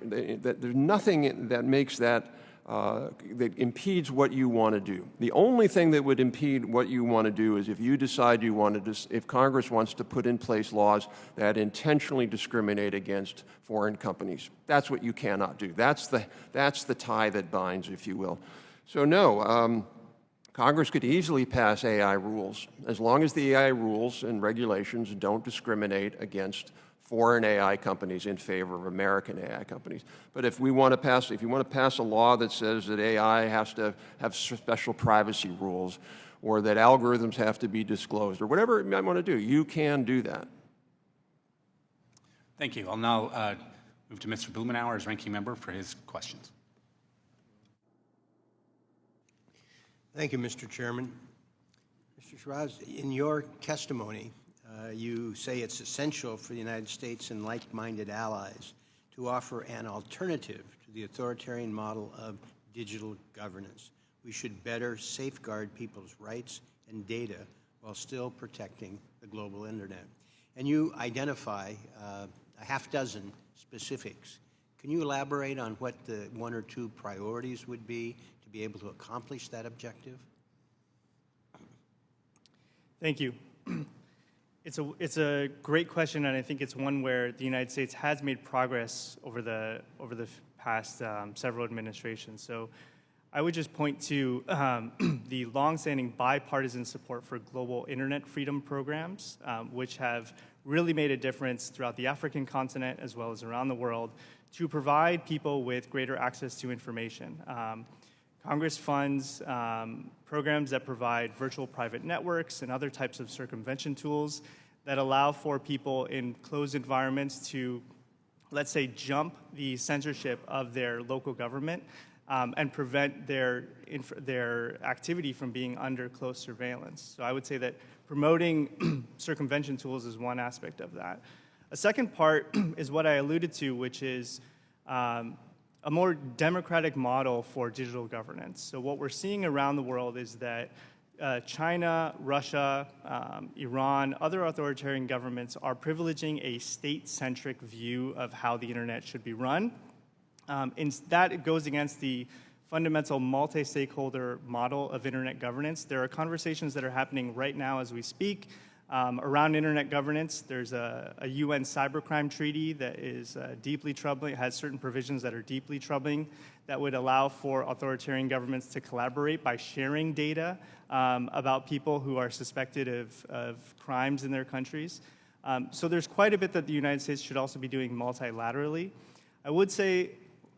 there's nothing that makes that that impedes what you want to do. The only thing that would impede what you want to do is if you decide you want to, if Congress wants to put in place laws that intentionally discriminate against foreign companies. That's what you cannot do. That's the tie that binds, if you will. So no, Congress could easily pass AI rules as long as the AI rules and regulations don't discriminate against foreign AI companies in favor of American AI companies. But if you want to pass a law that says that AI has to have special privacy rules, or that algorithms have to be disclosed, or whatever you might want to do, you can do that. Thank you. I'll now move to Mr. Blumenauer as ranking member for his questions. Thank you, Mr. Chairman. Mr. Shiraz, in your testimony, you say it's essential for the United States and like-minded allies to offer an alternative to the authoritarian model of digital governance. We should better safeguard people's rights and data while still protecting the global internet. And you identify a half dozen specifics. Can you elaborate on what the one or two priorities would be to be able to accomplish that objective? Thank you. It's a great question, and I think it's one where the United States has made progress over the past several administrations. So I would just point to the longstanding bipartisan support for global internet freedom programs, which have really made a difference throughout the African continent as well as around the world to provide people with greater access to information. Congress funds programs that provide virtual private networks and other types of circumvention tools that allow for people in closed environments to, let's say, jump the censorship of their local government and prevent their activity from being under close surveillance. So I would say that promoting circumvention tools is one aspect of that. A second part is what I alluded to, which is a more democratic model for digital governance. So what we're seeing around the world is that China, Russia, Iran, other authoritarian governments are privileging a state-centric view of how the internet should be run. And that goes against the fundamental multi-stakeholder model of internet governance. There are conversations that are happening right now as we speak around internet governance. There's a UN cybercrime treaty that is deeply troubling, has certain provisions that are deeply troubling that would allow for authoritarian governments to collaborate by sharing data about people who are suspected of crimes in their countries. So there's quite a bit that the United States should also be doing multilaterally. I would say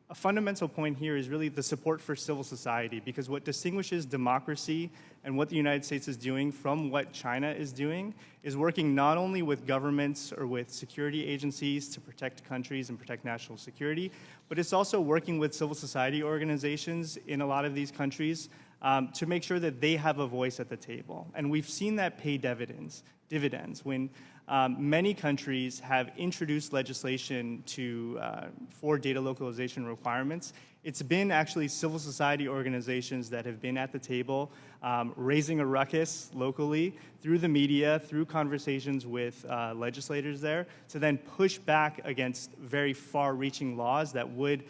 a fundamental point here is really the support for civil society, because what distinguishes democracy and what the United States is doing from what China is doing is working not only with governments or with security agencies to protect countries and protect national security, but it's also working with civil society organizations in a lot of these countries to make sure that they have a voice at the table. And we've seen that pay dividends when many countries have introduced legislation for data localization requirements. It's been actually civil society organizations that have been at the table raising a ruckus locally through the media, through conversations with legislators there, to then push back against very far-reaching laws that would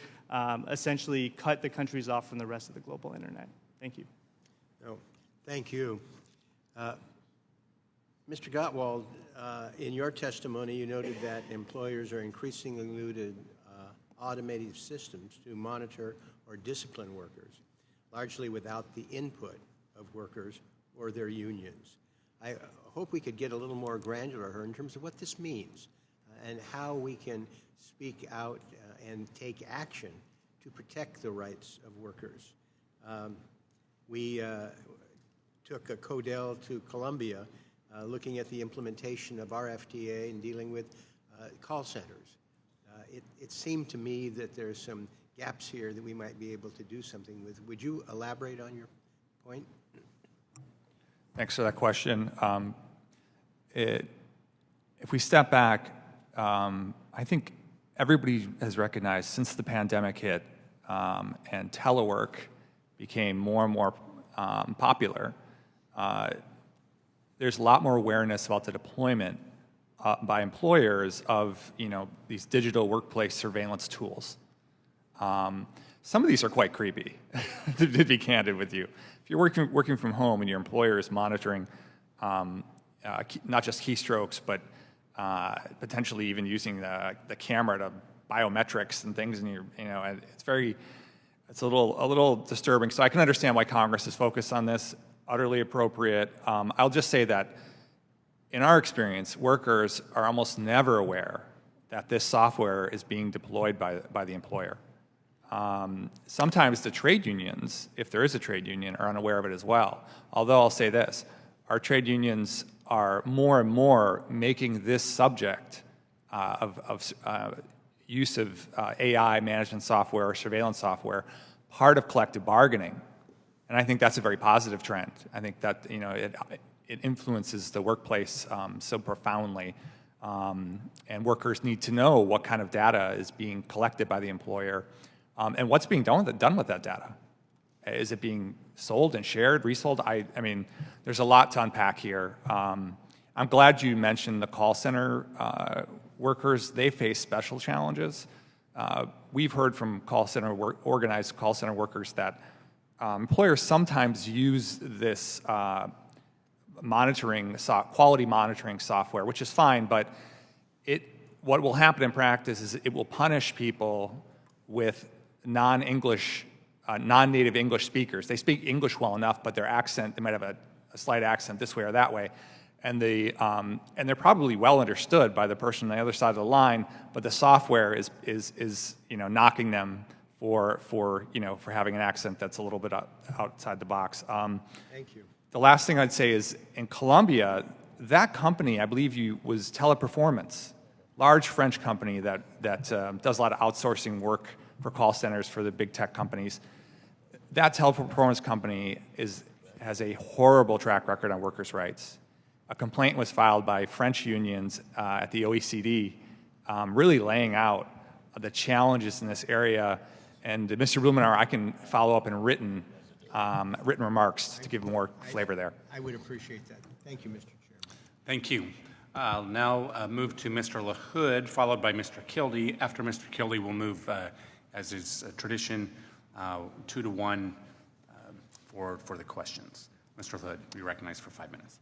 essentially cut the countries off from the rest of the global internet. Thank you. No, thank you. Mr. Gottwald, in your testimony, you noted that employers are increasingly needed automated systems to monitor or discipline workers, largely without the input of workers or their unions. I hope we could get a little more granular here in terms of what this means and how we can speak out and take action to protect the rights of workers. We took a CODEL to Colombia looking at the implementation of our FTA and dealing with call centers. It seemed to me that there's some gaps here that we might be able to do something with. Would you elaborate on your point? Thanks for that question. If we step back, I think everybody has recognized since the pandemic hit and telework became more and more popular, there's a lot more awareness about the deployment by employers of these digital workplace surveillance tools. Some of these are quite creepy, to be candid with you. If you're working from home and your employer is monitoring not just keystrokes, but potentially even using the camera to biometrics and things, and it's a little disturbing. So I can understand why Congress is focused on this. Utterly appropriate. I'll just say that in our experience, workers are almost never aware that this software is being deployed by the employer. Sometimes the trade unions, if there is a trade union, are unaware of it as well. Although I'll say this, our trade unions are more and more making this subject of use of AI management software or surveillance software part of collective bargaining. And I think that's a very positive trend. I think that it influences the workplace so profoundly And workers need to know what kind of data is being collected by the employer and what's being done with that data. Is it being sold and shared, resold? I mean, there's a lot to unpack here. I'm glad you mentioned the call center workers. They face special challenges. We've heard from organized call center workers that employers sometimes use this quality monitoring software, which is fine, but what will happen in practice is it will punish people with non-native English speakers. They speak English well enough, but their accent, they might have a slight accent this way or that way. And they're probably well understood by the person on the other side of the line, but the software is knocking them for having an accent that's a little bit outside the box. Thank you. The last thing I'd say is in Colombia, that company, I believe was Teleperformance, large French company that does a lot of outsourcing work for call centers for the big tech companies. That Teleperformance company has a horrible track record on workers' rights. A complaint was filed by French unions at the OECD, really laying out the challenges in this area. And Mr. Blumenauer, I can follow up in written remarks to give more flavor there. I would appreciate that. Thank you, Mr. Chairman. Thank you. I'll now move to Mr. LaHood, followed by Mr. Kildee. After Mr. Kildee, we'll move, as is tradition, 2 to 1 for the questions. Mr. LaHood, you're recognized for 5 minutes.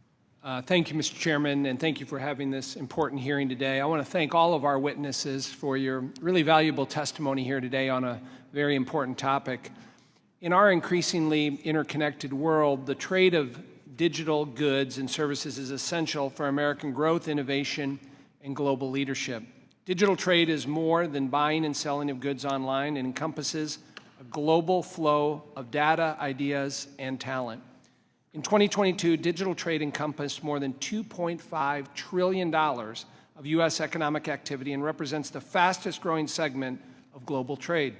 Thank you, Mr. Chairman, and thank you for having this important hearing today. I want to thank all of our witnesses for your really valuable testimony here today on a very important topic. In our increasingly interconnected world, the trade of digital goods and services is essential for American growth, innovation, and global leadership. Digital trade is more than buying and selling of goods online. It encompasses a global flow of data, ideas, and talent. In 2022, digital trade encompassed more than $2.5 trillion of U.S. economic activity and represents the fastest growing segment of global trade.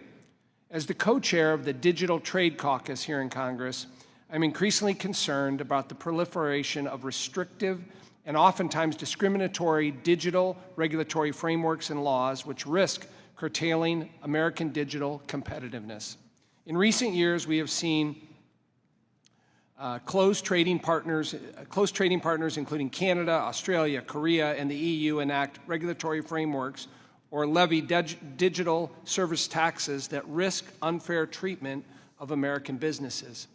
As the co-chair of the Digital Trade Caucus here in Congress, I'm increasingly concerned about the proliferation of restrictive and oftentimes discriminatory digital regulatory frameworks and laws which risk curtailing American digital competitiveness. In recent years, we have seen close trading partners, including Canada, Australia, Korea, and the EU, enact regulatory frameworks or levy digital service taxes that risk unfair treatment of American businesses.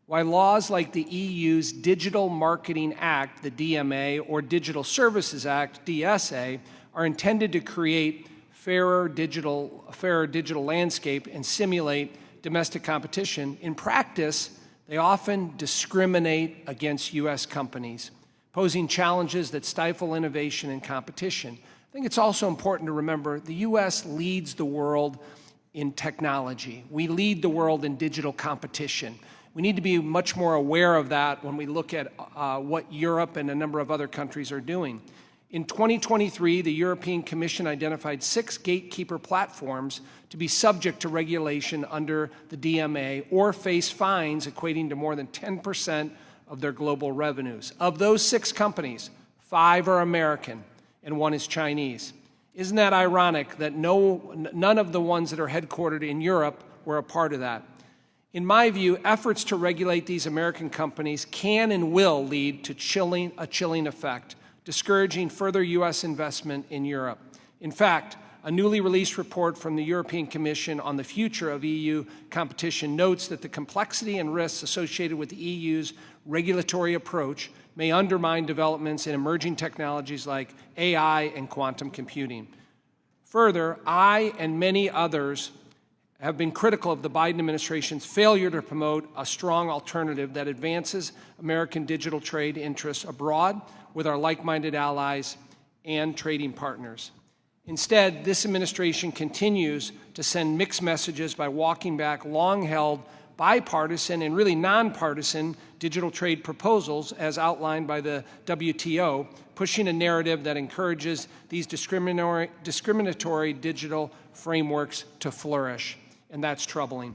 While laws like the EU's Digital Marketing Act, the DMA, or Digital Services Act, DSA, are intended to create a fairer digital landscape and simulate domestic competition, in practice, they often discriminate against U.S. companies, posing challenges that stifle innovation and competition. I think it's also important to remember the U.S. leads the world in technology. We lead the world in digital competition. We need to be much more aware of that when we look at what Europe and a number of other countries are doing. In 2023, the European Commission identified 6 gatekeeper platforms to be subject to regulation under the DMA or face fines equating to more than 10% of their global revenues. Of those 6 companies, 5 are American and 1 is Chinese. Isn't that ironic that none of the ones that are headquartered in Europe were a part of that? In my view, efforts to regulate these American companies can and will lead to a chilling effect, discouraging further U.S. investment in Europe. In fact, a newly released report from the European Commission on the future of EU competition notes that the complexity and risks associated with the EU's regulatory approach may undermine developments in emerging technologies like AI and quantum computing. Further, I and many others have been critical of the Biden administration's failure to promote a strong alternative that advances American digital trade interests abroad with our like-minded allies and trading partners. Instead, this administration continues to send mixed messages by walking back long-held bipartisan and really nonpartisan digital trade proposals as outlined by the WTO, pushing a narrative that encourages these discriminatory digital frameworks to flourish. And that's troubling.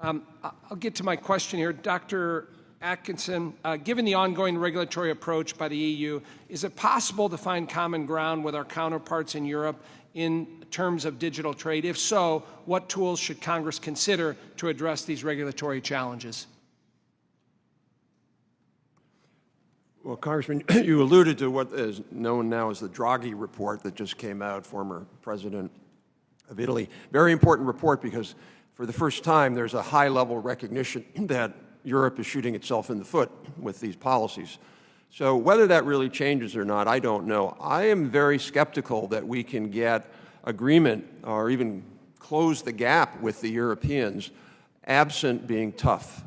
I'll get to my question here. Dr. Atkinson, given the ongoing regulatory approach by the EU, is it possible to find common ground with our counterparts in Europe in terms of digital trade? If so, what tools should Congress consider to address these regulatory challenges? Well, Congressman, you alluded to what is known now as the Draghi report that just came out, former president of Italy. Very important report because for the first time there's a high-level recognition that Europe is shooting itself in the foot with these policies. So whether that really changes or not, I don't know. I am very skeptical that we can get agreement or even close the gap with the Europeans absent being tough.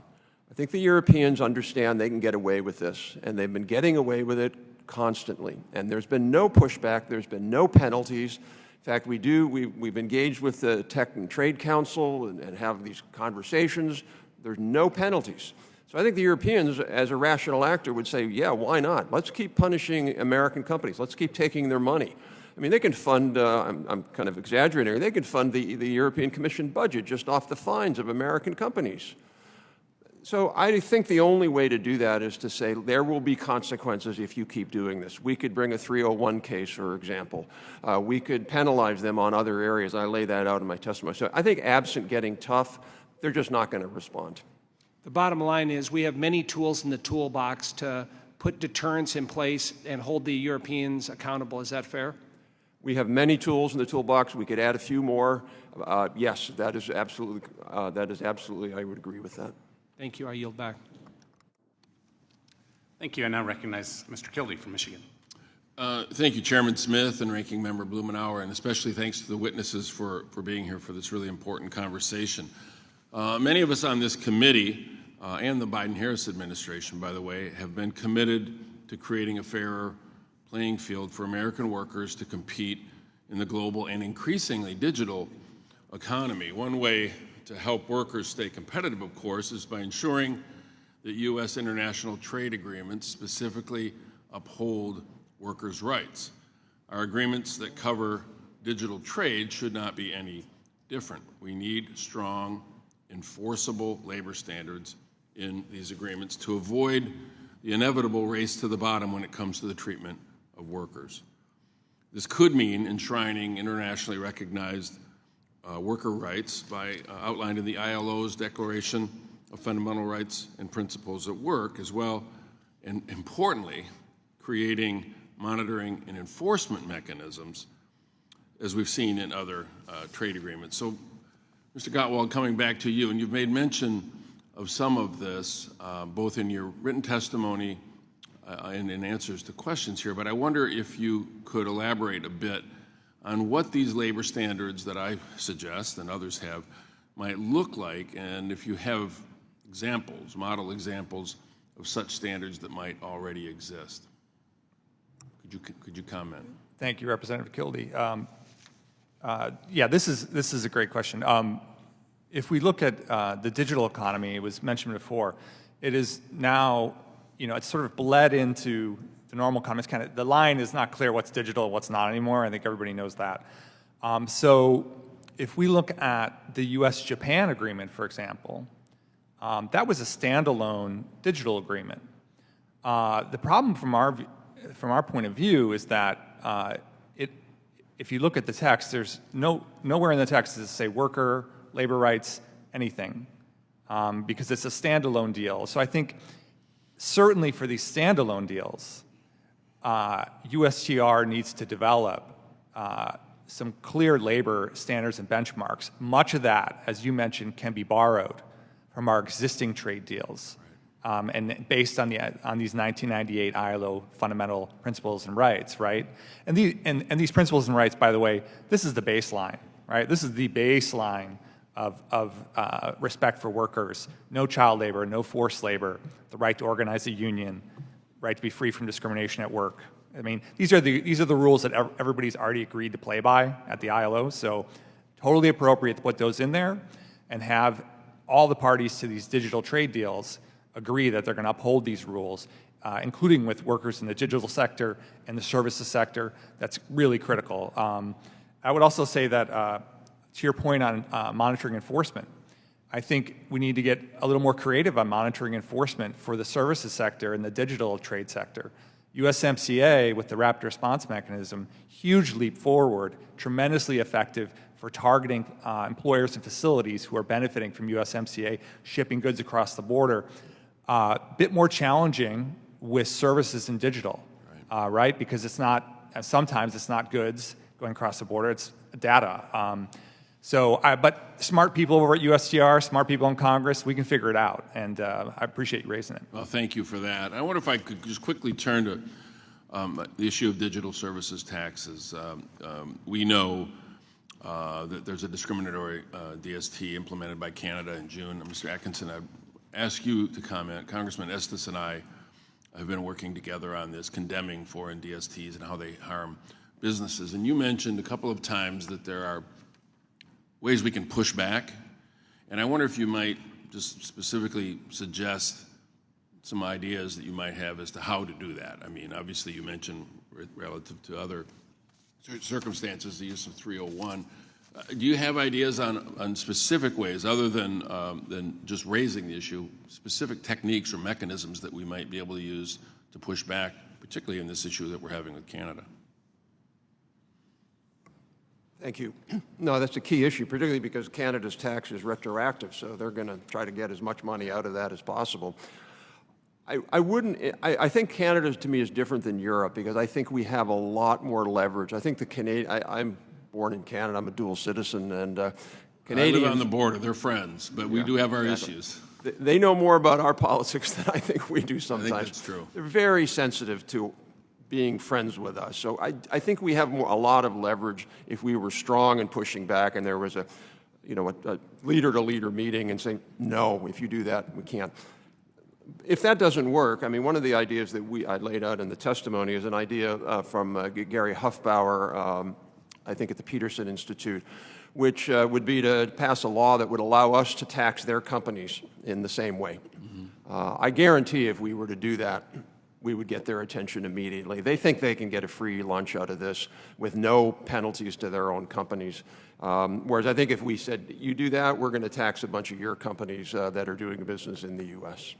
I think the Europeans understand they can get away with this, and they've been getting away with it constantly. And there's been no pushback, there's been no penalties. In fact, we've engaged with the Tech and Trade Council and have these conversations. There's no penalties. So I think the Europeans, as a rational actor, would say, yeah, why not? Let's keep punishing American companies. Let's keep taking their money. I mean, they can fund, I'm kind of exaggerating, they can fund the European Commission budget just off the fines of American companies. So I think the only way to do that is to say there will be consequences if you keep doing this. We could bring a 301 case, for example. We could penalize them on other areas. I lay that out in my testimony. So I think absent getting tough, they're just not going to respond. The bottom line is we have many tools in the toolbox to put deterrence in place and hold the Europeans accountable. Is that fair? We have many tools in the toolbox. We could add a few more. Yes, that is absolutely, I would agree with that. Thank you. I yield back. Thank you. I now recognize Mr. Kildee from Michigan. Thank you, Chairman Smith and Ranking Member Blumenauer, and especially thanks to the witnesses for being here for this really important conversation. Many of us on this committee and the Biden-Harris administration, by the way, have been committed to creating a fairer playing field for American workers to compete in the global and increasingly digital economy. One way to help workers stay competitive, of course, is by ensuring that U.S. international trade agreements specifically uphold workers' rights. Our agreements that cover digital trade should not be any different. We need strong, enforceable labor standards in these agreements to avoid the inevitable race to the bottom when it comes to the treatment of workers. This could mean enshrining internationally recognized worker rights outlined in the ILO's Declaration of Fundamental Rights and Principles at Work, as well, and importantly, creating monitoring and enforcement mechanisms, as we've seen in other trade agreements. So, Mr. Gottwald, coming back to you, and you've made mention of some of this, both in your written testimony and in answers to questions here, but I wonder if you could elaborate a bit on what these labor standards that I suggest and others have might look like, and if you have examples, model examples of such standards that might already exist. Could you comment? Thank you, Representative Kildee. Yeah, this is a great question. If we look at the digital economy, it was mentioned before, it is now, it's sort of bled into the normal economy. It's kind of, the line is not clear what's digital, what's not anymore. I think everybody knows that. So if we look at the U.S.-Japan agreement, for example, that was a standalone digital agreement. The problem from our point of view is that if you look at the text, there's nowhere in the text does it say worker, labor rights, anything, because it's a standalone deal. So I think certainly for these standalone deals, USTR needs to develop some clear labor standards and benchmarks. Much of that, as you mentioned, can be borrowed from our existing trade deals. And based on these 1998 ILO fundamental principles and rights, right? And these principles and rights, by the way, this is the baseline, right? This is the baseline of respect for workers. No child labor, no forced labor, the right to organize a union, right to be free from discrimination at work. I mean, these are the rules that everybody's already agreed to play by at the ILO. So, totally appropriate to put those in there, and have all the parties to these digital trade deals agree that they're going to uphold these rules, including with workers in the digital sector and the services sector. That's really critical. I would also say that, to your point on monitoring enforcement, I think we need to get a little more creative on monitoring enforcement for the services sector and the digital trade sector. USMCA, with the rapid response mechanism, huge leap forward, tremendously effective for targeting employers and facilities who are benefiting from USMCA shipping goods across the border. Bit more challenging with services and digital, right? Because it's not, sometimes it's not goods going across the border, it's data. But smart people over at USTR, smart people in Congress, we can figure it out, and I appreciate you raising it. Well, thank you for that. I wonder if I could just quickly turn to the issue of digital services taxes. We know that there's a discriminatory DST implemented by Canada in June. Mr. Atkinson, I ask you to comment. Congressman Estes and I have been working together on this, condemning foreign DSTs and how they harm businesses. And you mentioned a couple of times that there are ways we can push back. And I wonder if you might just specifically suggest some ideas that you might have as to how to do that. I mean, obviously you mentioned relative to other circumstances, the use of 301. Do you have ideas on specific ways, other than just raising the issue, specific techniques or mechanisms that we might be able to use to push back, particularly in this issue that we're having with Canada? Thank you. No, that's a key issue, particularly because Canada's tax is retroactive, so they're going to try to get as much money out of that as possible. I think Canada, to me, is different than Europe because I think we have a lot more leverage. I think the Canadian, I'm born in Canada, I'm a dual citizen, and Canadians— I live on the border, they're friends, but we do have our issues. They know more about our politics than I think we do sometimes. I think that's true. They're very sensitive to being friends with us. So I think we have a lot of leverage if we were strong and pushing back and there was a leader-to-leader meeting and saying, no, if you do that, we can't. If that doesn't work, I mean, one of the ideas that I laid out in the testimony is an idea from Gary Huffbauer, I think at the Peterson Institute, which would be to pass a law that would allow us to tax their companies in the same way. I guarantee if we were to do that, we would get their attention immediately. They think they can get a free lunch out of this with no penalties to their own companies. Whereas I think if we said, you do that, we're going to tax a bunch of your companies that are doing business in the U.S.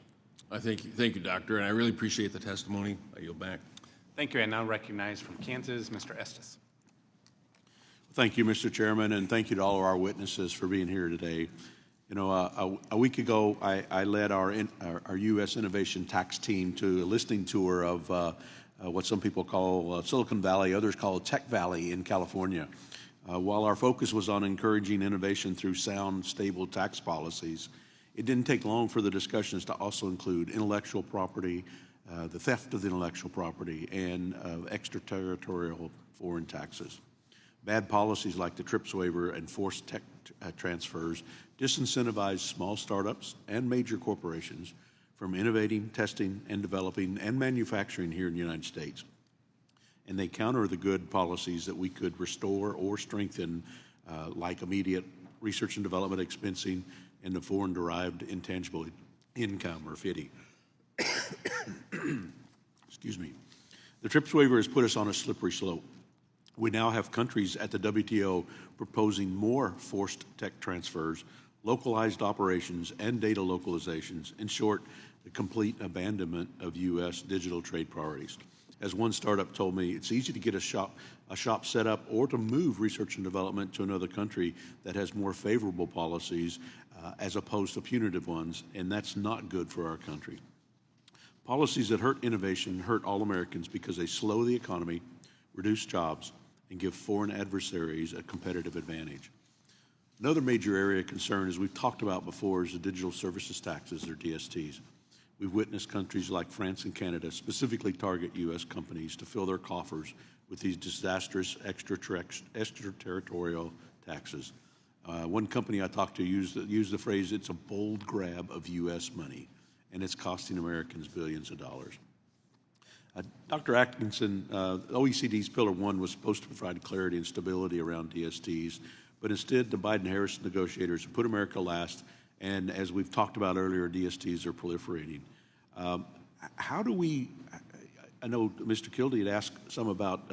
Thank you, Doctor, and I really appreciate the testimony. I yield back. Thank you. I now recognize from Kansas, Mr. Estes. Thank you, Mr. Chairman, and thank you to all of our witnesses for being here today. You know, a week ago, I led our U.S. Innovation Tax team to a listening tour of what some people call Silicon Valley, others call Tech Valley in California. While our focus was on encouraging innovation through sound, stable tax policies, it didn't take long for the discussions to also include intellectual property, the theft of the intellectual property, and extraterritorial foreign taxes. Bad policies like the TRIPS waiver and forced tech transfers disincentivize small startups and major corporations from innovating, testing, and developing and manufacturing here in the United States. And they counter the good policies that we could restore or strengthen, like immediate research and development expensing and the foreign-derived intangible income, or FDII. Excuse me. The TRIPS waiver has put us on a slippery slope. We now have countries at the WTO proposing more forced tech transfers, localized operations, and data localizations. In short, the complete abandonment of U.S. digital trade priorities. As one startup told me, it's easy to get a shop set up or to move research and development to another country that has more favorable policies as opposed to punitive ones, and that's not good for our country. Policies that hurt innovation hurt all Americans because they slow the economy, reduce jobs, and give foreign adversaries a competitive advantage. Another major area of concern, as we've talked about before, is the digital services taxes, or DSTs. We've witnessed countries like France and Canada specifically target U.S. companies to fill their coffers with these disastrous extraterritorial taxes. One company I talked to used the phrase, it's a bold grab of U.S. money, and it's costing Americans billions of dollars. Dr. Atkinson, OECD's Pillar 1 was supposed to provide clarity and stability around DSTs, but instead the Biden-Harris negotiators put America last, and as we've talked about earlier, DSTs are proliferating. How do we, I know Mr. Kildee had asked some about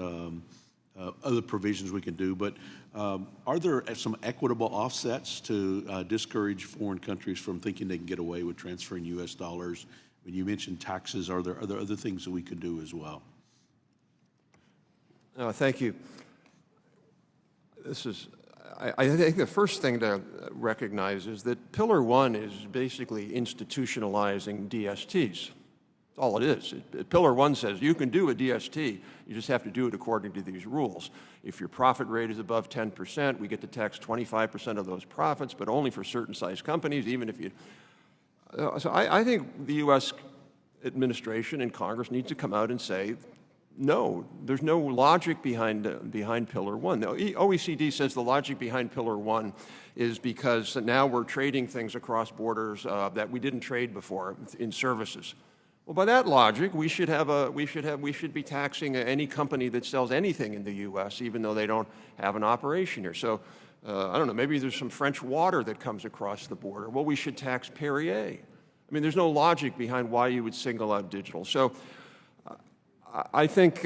other provisions we can do, but are there some equitable offsets to discourage foreign countries from thinking they can get away with transferring U.S. dollars? When you mentioned taxes, are there other things that we could do as well? Thank you. I think the first thing to recognize is that Pillar 1 is basically institutionalizing DSTs. That's all it is. Pillar 1 says you can do a DST, you just have to do it according to these rules. If your profit rate is above 10%, we get to tax 25% of those profits, but only for certain size companies, even if you... So I think the U.S. administration and Congress needs to come out and say, no, there's no logic behind Pillar 1. The OECD says the logic behind Pillar 1 is because now we're trading things across borders that we didn't trade before in services. Well, by that logic, we should be taxing any company that sells anything in the U.S., even though they don't have an operation here. So, I don't know, maybe there's some French water that comes across the border. Well, we should tax Perrier. I mean, there's no logic behind why you would single out digital. So, I think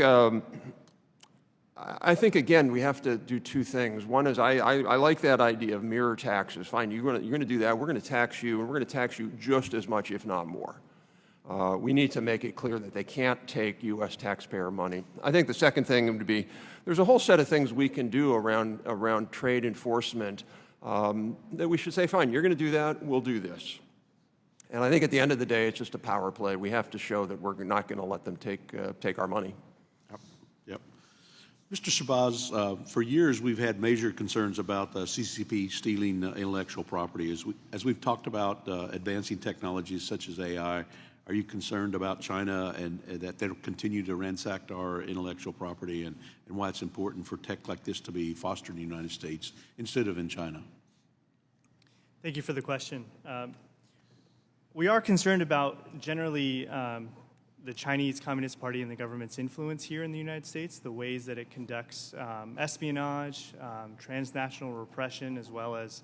again, we have to do two things. One is I like that idea of mirror taxes. Fine, you're going to do that. We're going to tax you, and we're going to tax you just as much, if not more. We need to make it clear that they can't take U.S. taxpayer money. I think the second thing would be there's a whole set of things we can do around trade enforcement that we should say, fine, you're going to do that, we'll do this. And I think at the end of the day, it's just a power play. We have to show that we're not going to let them take our money. Yep. Mr. Shabazz, for years we've had major concerns about CCP stealing intellectual property. As we've talked about advancing technologies such as AI, are you concerned about China and that they'll continue to ransack our intellectual property and why it's important for tech like this to be fostered in the United States instead of in China? Thank you for the question. We are concerned about generally the Chinese Communist Party and the government's influence here in the United States, the ways that it conducts espionage, transnational repression, as well as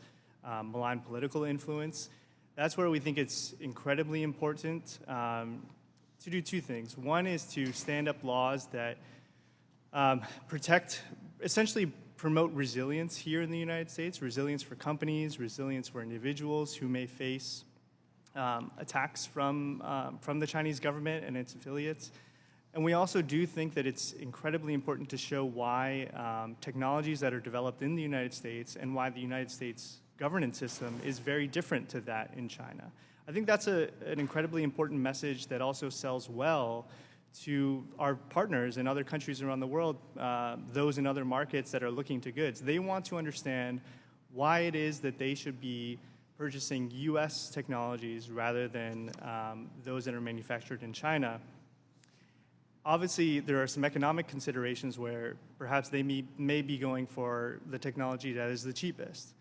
malign political influence. That's where we think it's incredibly important to do two things. One is to stand up laws that essentially promote resilience here in the United States, resilience for companies, resilience for individuals who may face attacks from the Chinese government and its affiliates. And we also do think that it's incredibly important to show why technologies that are developed in the United States and why the United States governance system is very different to that in China. I think that's an incredibly important message that also sells well to our partners in other countries around the world, those in other markets that are looking to goods. They want to understand why it is that they should be purchasing U.S. technologies rather than those that are manufactured in China. Obviously, there are some economic considerations where perhaps they may be going for the technology that is the cheapest.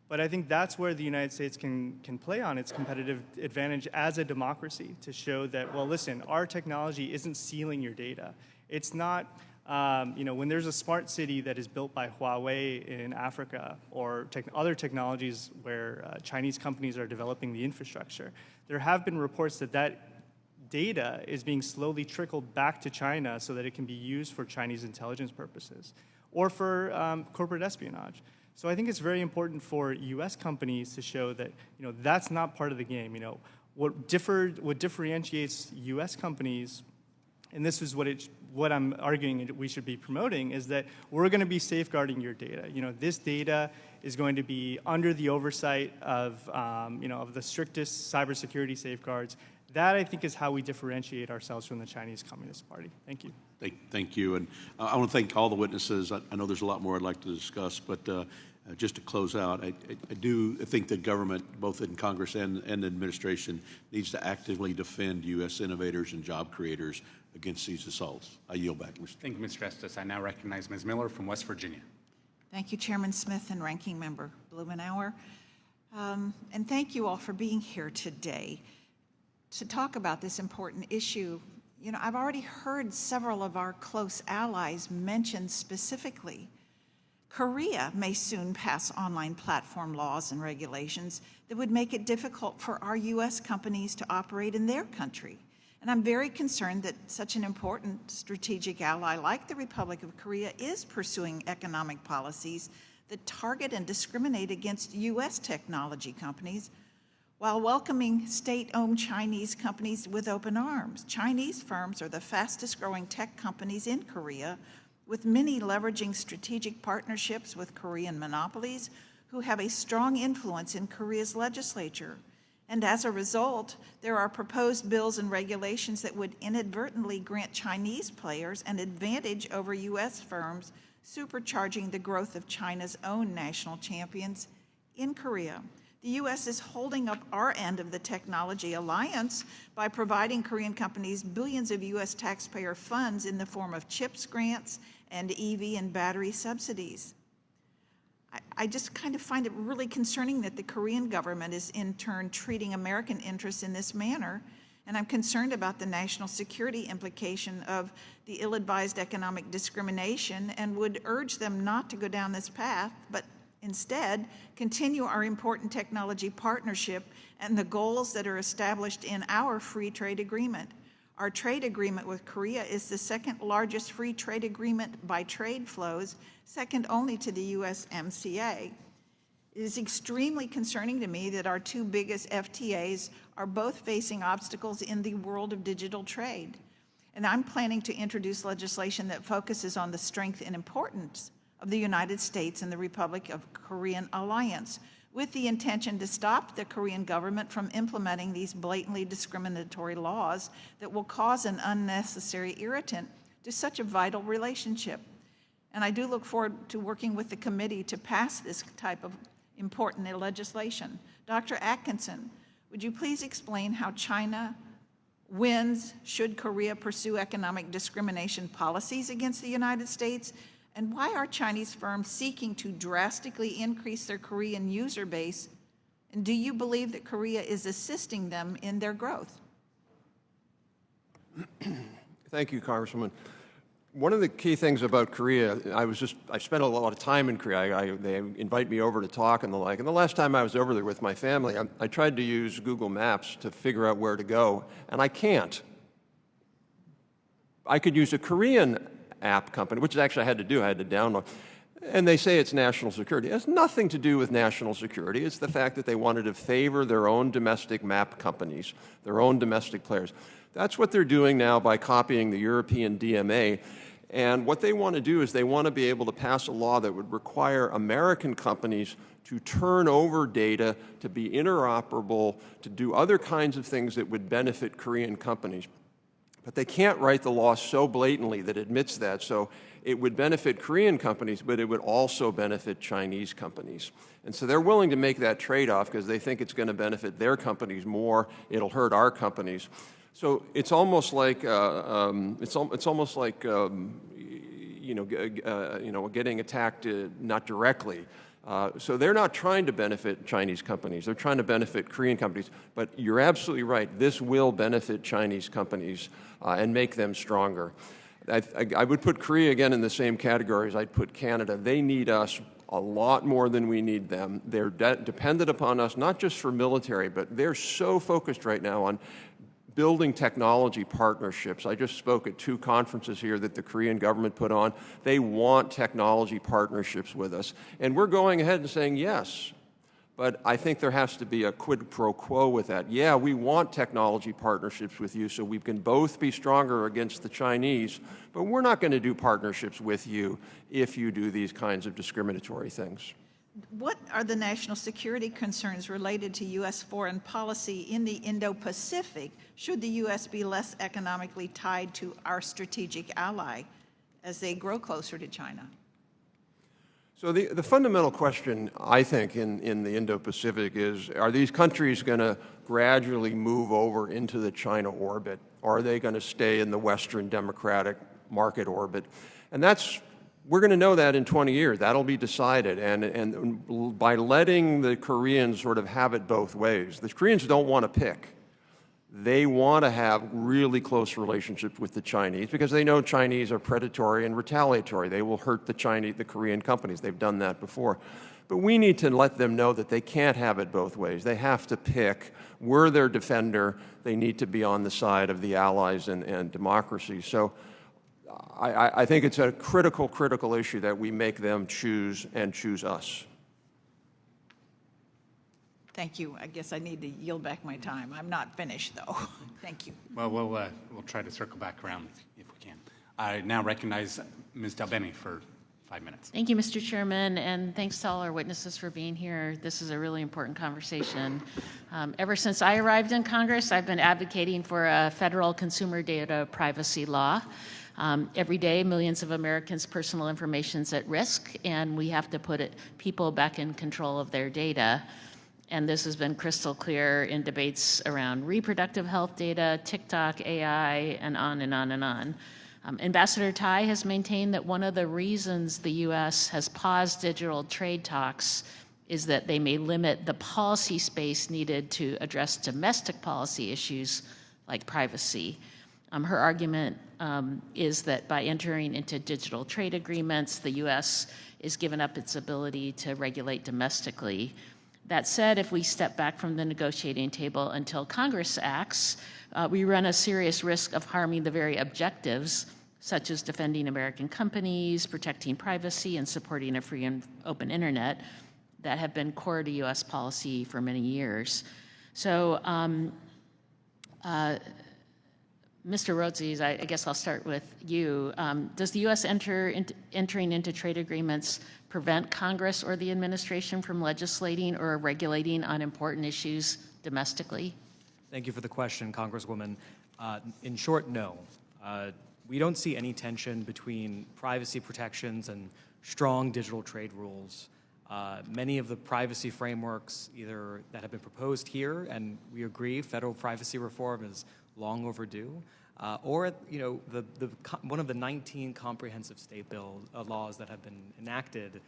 But I think that's where the United States can play on its competitive advantage as a democracy to show that, well, listen, our technology isn't stealing your data. It's not, when there's a smart city that is built by Huawei in Africa or other technologies where Chinese companies are developing the infrastructure, there have been reports that data is being slowly trickled back to China so that it can be used for Chinese intelligence purposes or for corporate espionage. So I think it's very important for U.S. companies to show that that's not part of the game. What differentiates U.S. companies, and this is what I'm arguing we should be promoting, is that we're going to be safeguarding your data. This data is going to be under the oversight of of the strictest cybersecurity safeguards. That, I think, is how we differentiate ourselves from the Chinese Communist Party. Thank you. Thank you. And I want to thank all the witnesses. I know there's a lot more I'd like to discuss, but just to close out, I do think that government, both in Congress and the administration, needs to actively defend U.S. innovators and job creators against these assaults. I yield back, Mr. Thank you, Mr. Estes. I now recognize Ms. Miller from West Virginia. Thank you, Chairman Smith and Ranking Member Blumenauer. And thank you all for being here today to talk about this important issue. I've already heard several of our close allies mentioned specifically. Korea may soon pass online platform laws and regulations that would make it difficult for our U.S. companies to operate in their country. And I'm very concerned that such an important strategic ally like the Republic of Korea is pursuing economic policies that target and discriminate against U.S. technology companies while welcoming state-owned Chinese companies with open arms. Chinese firms are the fastest growing tech companies in Korea, with many leveraging strategic partnerships with Korean monopolies who have a strong influence in Korea's legislature. And as a result, there are proposed bills and regulations that would inadvertently grant Chinese players an advantage over U.S. firms, supercharging the growth of China's own national champions in Korea. The U.S. is holding up our end of the technology alliance by providing Korean companies billions of U.S. taxpayer funds in the form of CHIPS grants and EV and battery subsidies. I just kind of find it really concerning that the Korean government is in turn treating American interests in this manner, and I'm concerned about the national security implication of the ill-advised economic discrimination and would urge them not to go down this path, but instead continue our important technology partnership and the goals that are established in our free trade agreement. Our trade agreement with Korea is the second largest free trade agreement by trade flows, second only to the USMCA. It is extremely concerning to me that our two biggest FTAs are both facing obstacles in the world of digital trade. And I'm planning to introduce legislation that focuses on the strength and importance of the United States and the Republic of Korean alliance, with the intention to stop the Korean government from implementing these blatantly discriminatory laws that will cause an unnecessary irritant to such a vital relationship. And I do look forward to working with the committee to pass this type of important legislation. Dr. Atkinson, would you please explain how China wins should Korea pursue economic discrimination policies against the United States? And why are Chinese firms seeking to drastically increase their Korean user base? And do you believe that Korea is assisting them in their growth? Thank you, Congresswoman. One of the key things about Korea, I spent a lot of time in Korea. They invite me over to talk and the like. And the last time I was over there with my family, I tried to use Google Maps to figure out where to go, and I can't. I could use a Korean app company, which actually I had to do. I had to download. And they say it's national security. It has nothing to do with national security. It's the fact that they wanted to favor their own domestic map companies, their own domestic players. That's what they're doing now by copying the European DMA. And what they want to do is they want to be able to pass a law that would require American companies to turn over data, to be interoperable, to do other kinds of things that would benefit Korean companies. But they can't write the law so blatantly that admits that. So it would benefit Korean companies, but it would also benefit Chinese companies. And so they're willing to make that trade-off because they think it's going to benefit their companies more. It'll hurt our companies. So it's almost like getting attacked not directly. So they're not trying to benefit Chinese companies. They're trying to benefit Korean companies. But you're absolutely right. This will benefit Chinese companies and make them stronger. I would put Korea again in the same category as I'd put Canada. They need us a lot more than we need them. They're dependent upon us, not just for military, but they're so focused right now on building technology partnerships. I just spoke at 2 conferences here that the Korean government put on. They want technology partnerships with us. And we're going ahead and saying yes. But I think there has to be a quid pro quo with that. Yeah, we want technology partnerships with you so we can both be stronger against the Chinese, but we're not going to do partnerships with you if you do these kinds of discriminatory things. What are the national security concerns related to U.S. foreign policy in the Indo-Pacific should the U.S. be less economically tied to our strategic ally as they grow closer to China? So the fundamental question, I think, in the Indo-Pacific is, are these countries going to gradually move over into the China orbit? Or are they going to stay in the Western democratic market orbit? And we're going to know that in 20 years. That'll be decided. And by letting the Koreans sort of have it both ways, the Koreans don't want to pick. They want to have really close relationships with the Chinese because they know Chinese are predatory and retaliatory. They will hurt the Korean companies. They've done that before. But we need to let them know that they can't have it both ways. They have to pick. We're their defender. They need to be on the side of the allies and democracy. So I think it's a critical issue that we make them choose and choose us. Thank you. I guess I need to yield back my time. I'm not finished, though. Thank you. Well, we'll try to circle back around if we can. I now recognize Ms. Delbeni for 5 minutes. Thank you, Mr. Chairman, and thanks to all our witnesses for being here. This is a really important conversation. Ever since I arrived in Congress, I've been advocating for a federal consumer data privacy law. Every day, millions of Americans' personal information is at risk, and we have to put people back in control of their data. And this has been crystal clear in debates around reproductive health data, TikTok, AI, and on and on and on. Ambassador Tai has maintained that one of the reasons the U.S. has paused digital trade talks is that they may limit the policy space needed to address domestic policy issues like privacy. Her argument is that by entering into digital trade agreements, the U.S. is giving up its ability to regulate domestically. That said, if we step back from the negotiating table until Congress acts, we run a serious risk of harming the very objectives, such as defending American companies, protecting privacy, and supporting a free and open internet, that have been core to U.S. policy for many years. So, Mr. Rhodes, I guess I'll start with you. Does the U.S. entering into trade agreements prevent Congress or the administration from legislating or regulating on important issues domestically? Thank you for the question, Congresswoman. In short, no. We don't see any tension between privacy protections and strong digital trade rules. Many of the privacy frameworks either that have been proposed here, and we agree federal privacy reform is long overdue, or one of the 19 comprehensive state laws that have been enacted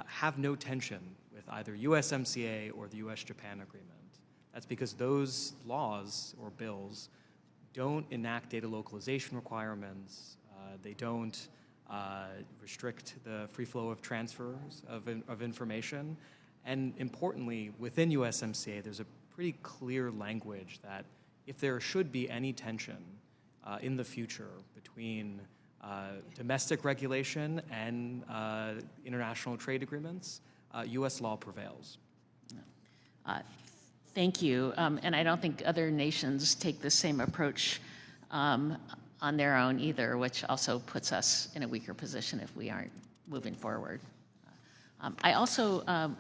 have no tension with either USMCA or the US-Japan agreement. That's because those laws or bills don't enact data localization requirements. They don't restrict the free flow of transfers of information. And importantly, within USMCA, there's a pretty clear language that if there should be any tension in the future between domestic regulation and international trade agreements, U.S. law prevails. Thank you. And I don't think other nations take the same approach on their own either, which also puts us in a weaker position if we aren't moving forward. I also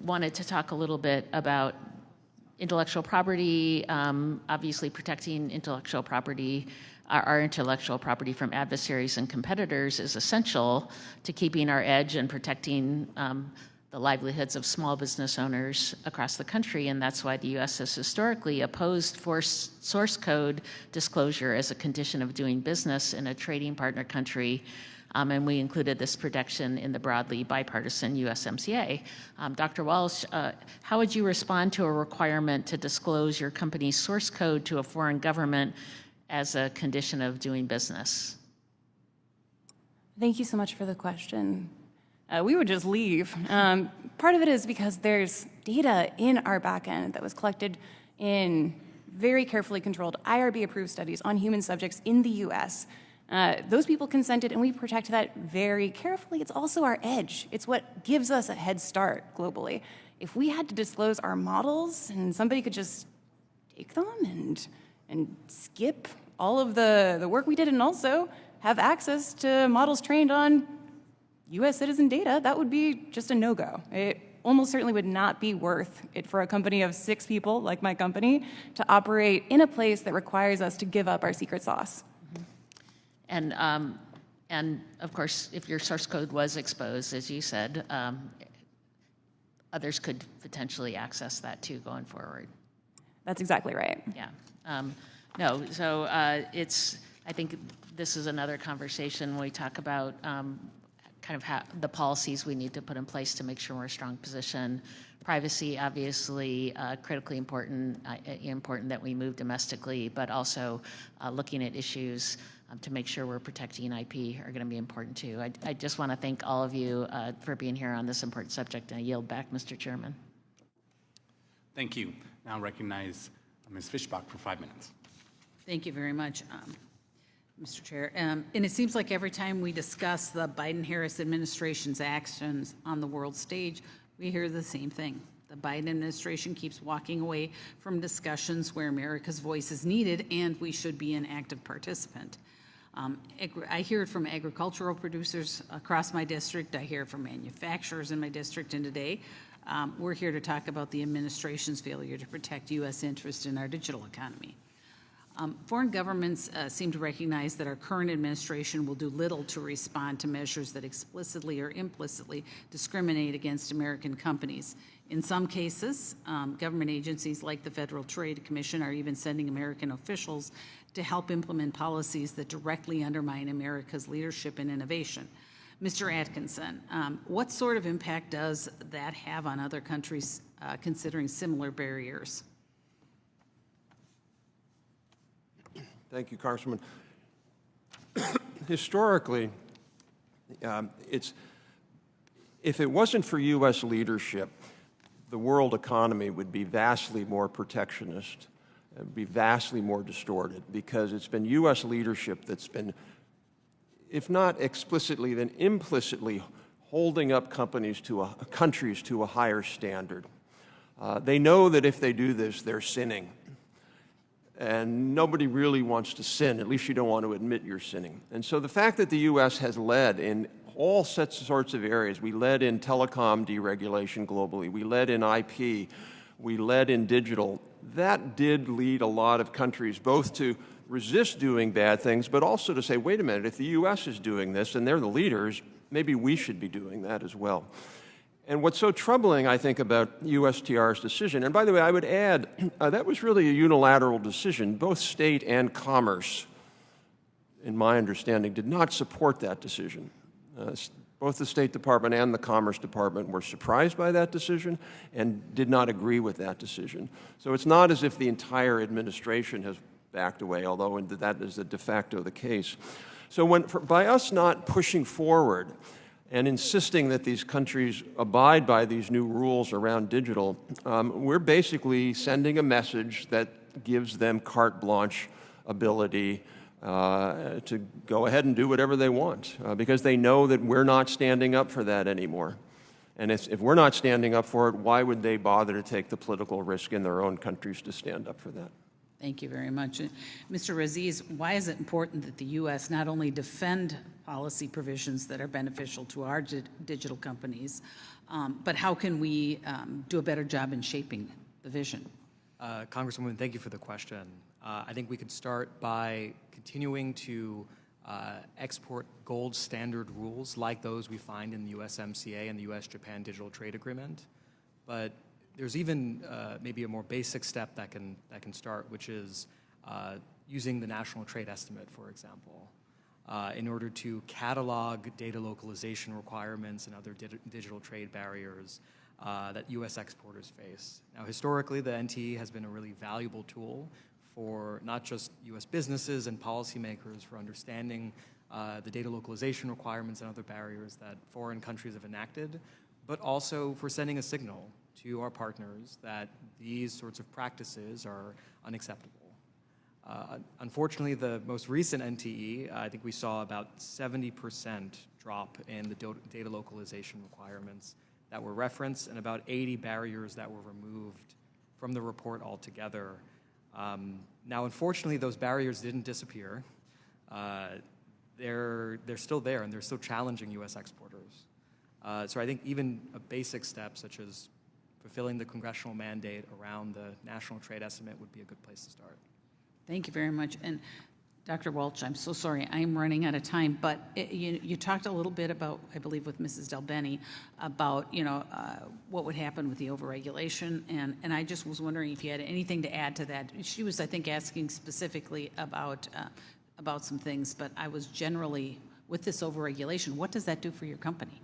wanted to talk a little bit about intellectual property. Obviously, protecting intellectual property, our intellectual property from adversaries and competitors is essential to keeping our edge and protecting the livelihoods of small business owners across the country, and that's why the U.S. has historically opposed source code disclosure as a condition of doing business in a trading partner country, and we included this protection in the broadly bipartisan USMCA. Dr. Walsh, how would you respond to a requirement to disclose your company's source code to a foreign government as a condition of doing business? Thank you so much for the question. We would just leave. Part of it is because there's data in our backend that was collected in very carefully controlled IRB-approved studies on human subjects in the US. Those people consented, and we protect that very carefully. It's also our edge. It's what gives us a head start globally. If we had to disclose our models and somebody could just take them and skip all of the work we did and also have access to models trained on U.S. citizen data, that would be just a no-go. It almost certainly would not be worth it for a company of 6 people, like my company, to operate in a place that requires us to give up our secret sauce. Mm-hmm. And of course, if your source code was exposed, as you said, others could potentially access that too going forward. That's exactly right. Yeah. No, so I think this is another conversation when we talk about kind of the policies we need to put in place to make sure we're in a strong position. Privacy, obviously, critically important, important that we move domestically, but also looking at issues to make sure we're protecting IP are going to be important too. I just want to thank all of you for being here on this important subject, and I yield back, Mr. Chairman. Thank you. Now recognize Ms. Fishbach for 5 minutes. Thank you very much, Mr. Chair. And it seems like every time we discuss the Biden-Harris administration's actions on the world stage, we hear the same thing. The Biden administration keeps walking away from discussions where America's voice is needed and we should be an active participant. I hear it from agricultural producers across my district. I hear it from manufacturers in my district. And today, we're here to talk about the administration's failure to protect U.S. interests in our digital economy. Foreign governments seem to recognize that our current administration will do little to respond to measures that explicitly or implicitly discriminate against American companies. In some cases, government agencies like the Federal Trade Commission are even sending American officials to help implement policies that directly undermine America's leadership and innovation. Mr. Atkinson, what sort of impact does that have on other countries considering similar barriers? Thank you, Congresswoman. Historically, if it wasn't for U.S. leadership, the world economy would be vastly more protectionist, be vastly more distorted, because it's been U.S. leadership that's been, if not explicitly, then implicitly holding up countries to a higher standard. They know that if they do this, they're sinning. And nobody really wants to sin. At least you don't want to admit you're sinning. And so the fact that the U.S. has led in all sorts of areas, we led in telecom deregulation globally, we led in IP, we led in digital, that did lead a lot of countries both to resist doing bad things, but also to say, wait a minute, if the U.S. is doing this and they're the leaders, maybe we should be doing that as well. And what's so troubling, I think, about USTR's decision, and by the way, I would add, that was really a unilateral decision. Both state and commerce, in my understanding, did not support that decision. Both the State Department and the Commerce Department were surprised by that decision and did not agree with that decision. So it's not as if the entire administration has backed away, although that is the de facto the case. So by us not pushing forward and insisting that these countries abide by these new rules around digital, we're basically sending a message that gives them carte blanche ability to go ahead and do whatever they want, because they know that we're not standing up for that anymore. And if we're not standing up for it, why would they bother to take the political risk in their own countries to stand up for that? Thank you very much. Mr. Aziz, why is it important that the U.S. not only defend policy provisions that are beneficial to our digital companies, but how can we do a better job in shaping the vision? Congresswoman, thank you for the question. I think we could start by continuing to export gold standard rules like those we find in the USMCA and the U.S.-Japan Digital Trade Agreement. But there's even maybe a more basic step that can start, which is using the National Trade Estimate, for example, in order to catalog data localization requirements and other digital trade barriers that U.S. exporters face. Now, historically, the NTE has been a really valuable tool for not just U.S. businesses and policymakers for understanding the data localization requirements and other barriers that foreign countries have enacted, but also for sending a signal to our partners that these sorts of practices are unacceptable. Unfortunately, the most recent NTE, I think we saw about 70% drop in the data localization requirements that were referenced and about 80 barriers that were removed from the report altogether. Now, unfortunately, those barriers didn't disappear. They're still there, and they're still challenging U.S. exporters. So I think even a basic step, such as fulfilling the congressional mandate around the National Trade Estimate, would be a good place to start. Thank you very much. And Dr. Welch, I'm so sorry, I'm running out of time, but you talked a little bit about, I believe with Mrs. Delbeni, about what would happen with the overregulation, and I just was wondering if you had anything to add to that. She was, I think, asking specifically about some things, but I was generally with this overregulation, what does that do for your company?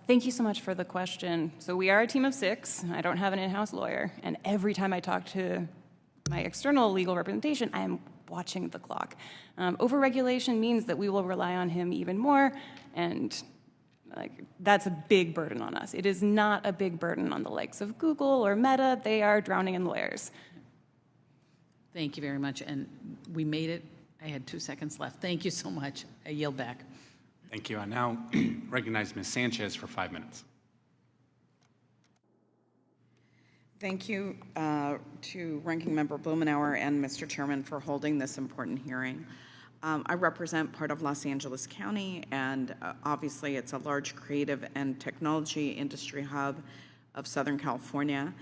Thank you so much for the question. So we are a team of 6. I don't have an in-house lawyer, and every time I talk to my external legal representation, I am watching the clock. Overregulation means that we will rely on him even more, and that's a big burden on us. It is not a big burden on the likes of Google or Meta. They are drowning in lawyers. Thank you very much, and we made it. I had 2 seconds left. Thank you so much. I yield back. Thank you. I now recognize Ms. Sanchez for 5 minutes. Thank you to Ranking Member Blumenauer and Mr. Chairman for holding this important hearing. I represent part of Los Angeles County, and obviously it's a large creative and technology industry hub of Southern California.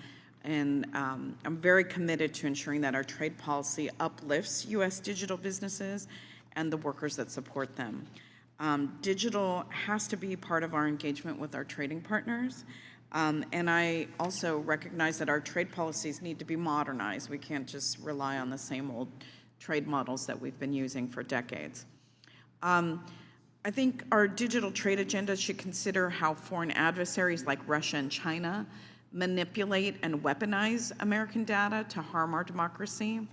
And I'm very committed to ensuring that our trade policy uplifts U.S. digital businesses and the workers that support them. Digital has to be part of our engagement with our trading partners. And I also recognize that our trade policies need to be modernized. We can't just rely on the same old trade models that we've been using for decades. I think our digital trade agenda should consider how foreign adversaries like Russia and China manipulate and weaponize American data to harm our democracy.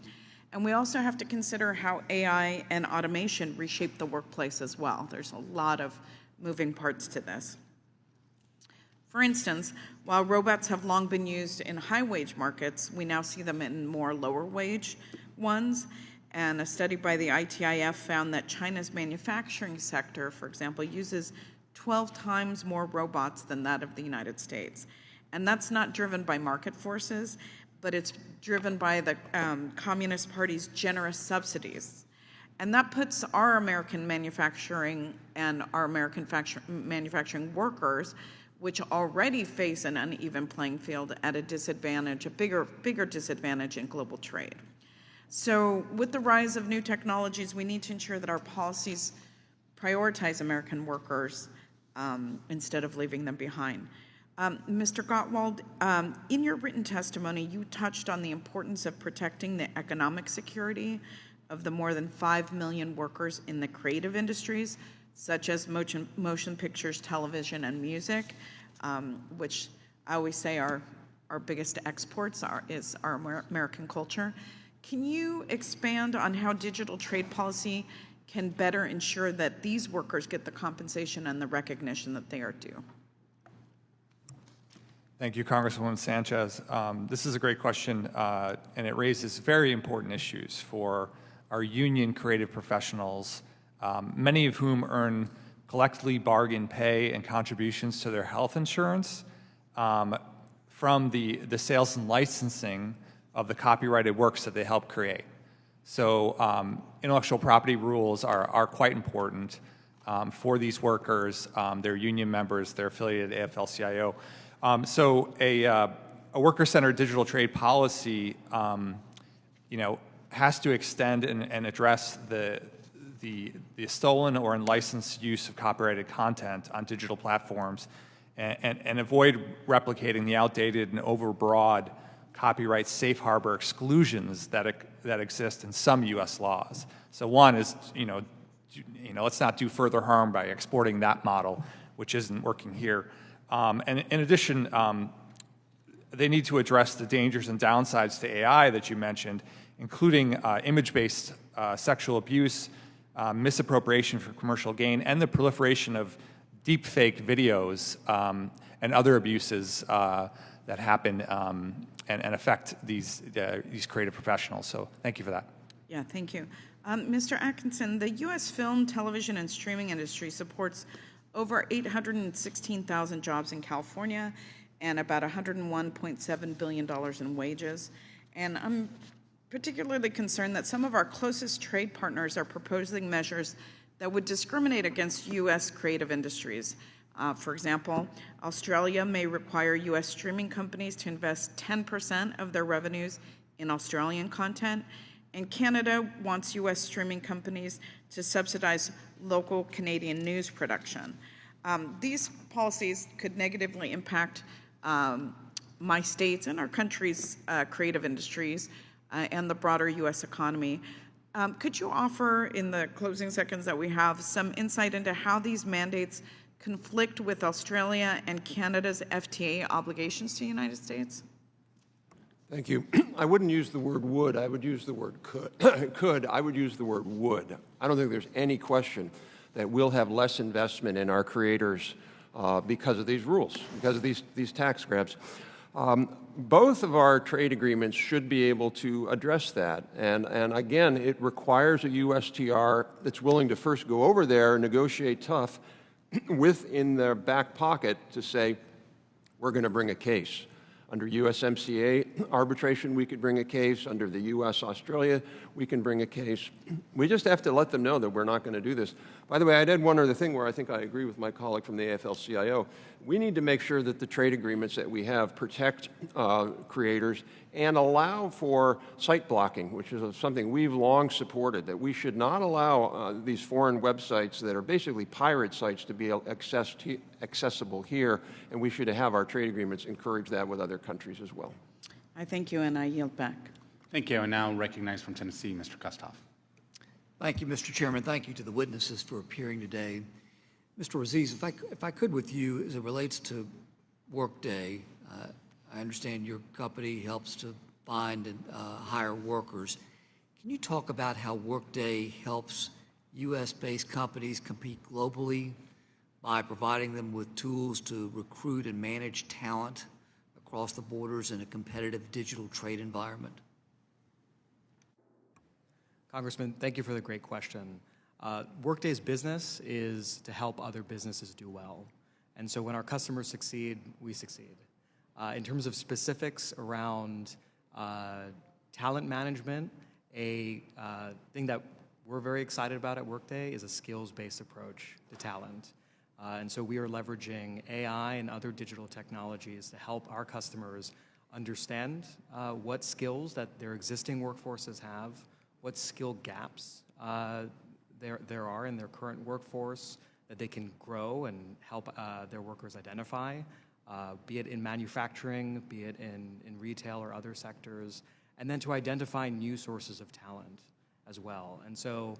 And we also have to consider how AI and automation reshape the workplace as well. There's a lot of moving parts to this. For instance, while robots have long been used in high-wage markets, we now see them in more lower-wage ones. And a study by the ITIF found that China's manufacturing sector, for example, uses 12 times more robots than that of the United States. And that's not driven by market forces, but it's driven by the Communist Party's generous subsidies. And that puts our American manufacturing and our American manufacturing workers, which already face an uneven playing field, at a disadvantage, a bigger disadvantage in global trade. So with the rise of new technologies, we need to ensure that our policies prioritize American workers instead of leaving them behind. Mr. Gottwald, in your written testimony, you touched on the importance of protecting the economic security of the more than 5 million workers in the creative industries, such as motion pictures, television, and music, which I always say our biggest exports is our American culture. Can you expand on how digital trade policy can better ensure that these workers get the compensation and the recognition that they are due? Thank you, Congresswoman Sanchez. This is a great question, and it raises very important issues for our union creative professionals, many of whom earn collectively bargain pay and contributions to their health insurance from the sales and licensing of the copyrighted works that they help create. So intellectual property rules are quite important for these workers, their union members, they're affiliated AFL-CIO. So a worker-centered digital trade policy, has to extend and address the stolen or unlicensed use of copyrighted content on digital platforms, and avoid replicating the outdated and overbroad copyright safe harbor exclusions that exist in some U.S. laws. So one is, let's not do further harm by exporting that model, which isn't working here. And in addition, they need to address the dangers and downsides to AI that you mentioned, including image-based sexual abuse, misappropriation for commercial gain, and the proliferation of deepfake videos and other abuses that happen and affect these creative professionals. So thank you for that. Yeah, thank you. Mr. Atkinson, the U.S. film, television, and streaming industry supports over 816,000 jobs in California and about $101.7 billion in wages. And I'm particularly concerned that some of our closest trade partners are proposing measures that would discriminate against U.S. creative industries. For example, Australia may require U.S. streaming companies to invest 10% of their revenues in Australian content, and Canada wants U.S. streaming companies to subsidize local Canadian news production. These policies could negatively impact my state's and our country's creative industries and the broader U.S. economy. Could you offer, in the closing seconds that we have, some insight into how these mandates conflict with Australia and Canada's FTA obligations to the United States? Thank you. I wouldn't use the word would. I would use the word could. I would use the word would. I don't think there's any question that we'll have less investment in our creators because of these rules, because of these tax grabs. Both of our trade agreements should be able to address that. And again, it requires a USTR that's willing to first go over there, negotiate tough, with in their back pocket to say, we're going to bring a case. Under USMCA arbitration, we could bring a case. Under the US-Australia, we can bring a case. We just have to let them know that we're not going to do this. By the way, I'd add one other thing where I think I agree with my colleague from the AFL-CIO. We need to make sure that the trade agreements that we have protect creators and allow for site blocking, which is something we've long supported, that we should not allow these foreign websites that are basically pirate sites to be accessible here, and we should have our trade agreements encourage that with other countries as well. I thank you, and I yield back. Thank you. And now recognized from Tennessee, Mr. Kustoff. Thank you, Mr. Chairman. Thank you to the witnesses for appearing today. Mr. Aziz, if I could with you, as it relates to Workday, I understand your company helps to find and hire workers. Can you talk about how Workday helps U.S.-based companies compete globally by providing them with tools to recruit and manage talent across the borders in a competitive digital trade environment? Congressman, thank you for the great question. Workday's business is to help other businesses do well. And so when our customers succeed, we succeed. In terms of specifics around talent management, a thing that we're very excited about at Workday is a skills-based approach to talent. And so we are leveraging AI and other digital technologies to help our customers understand what skills that their existing workforces have, what skill gaps there are in their current workforce that they can grow and help their workers identify, be it in manufacturing, be it in retail or other sectors, and then to identify new sources of talent as well. And so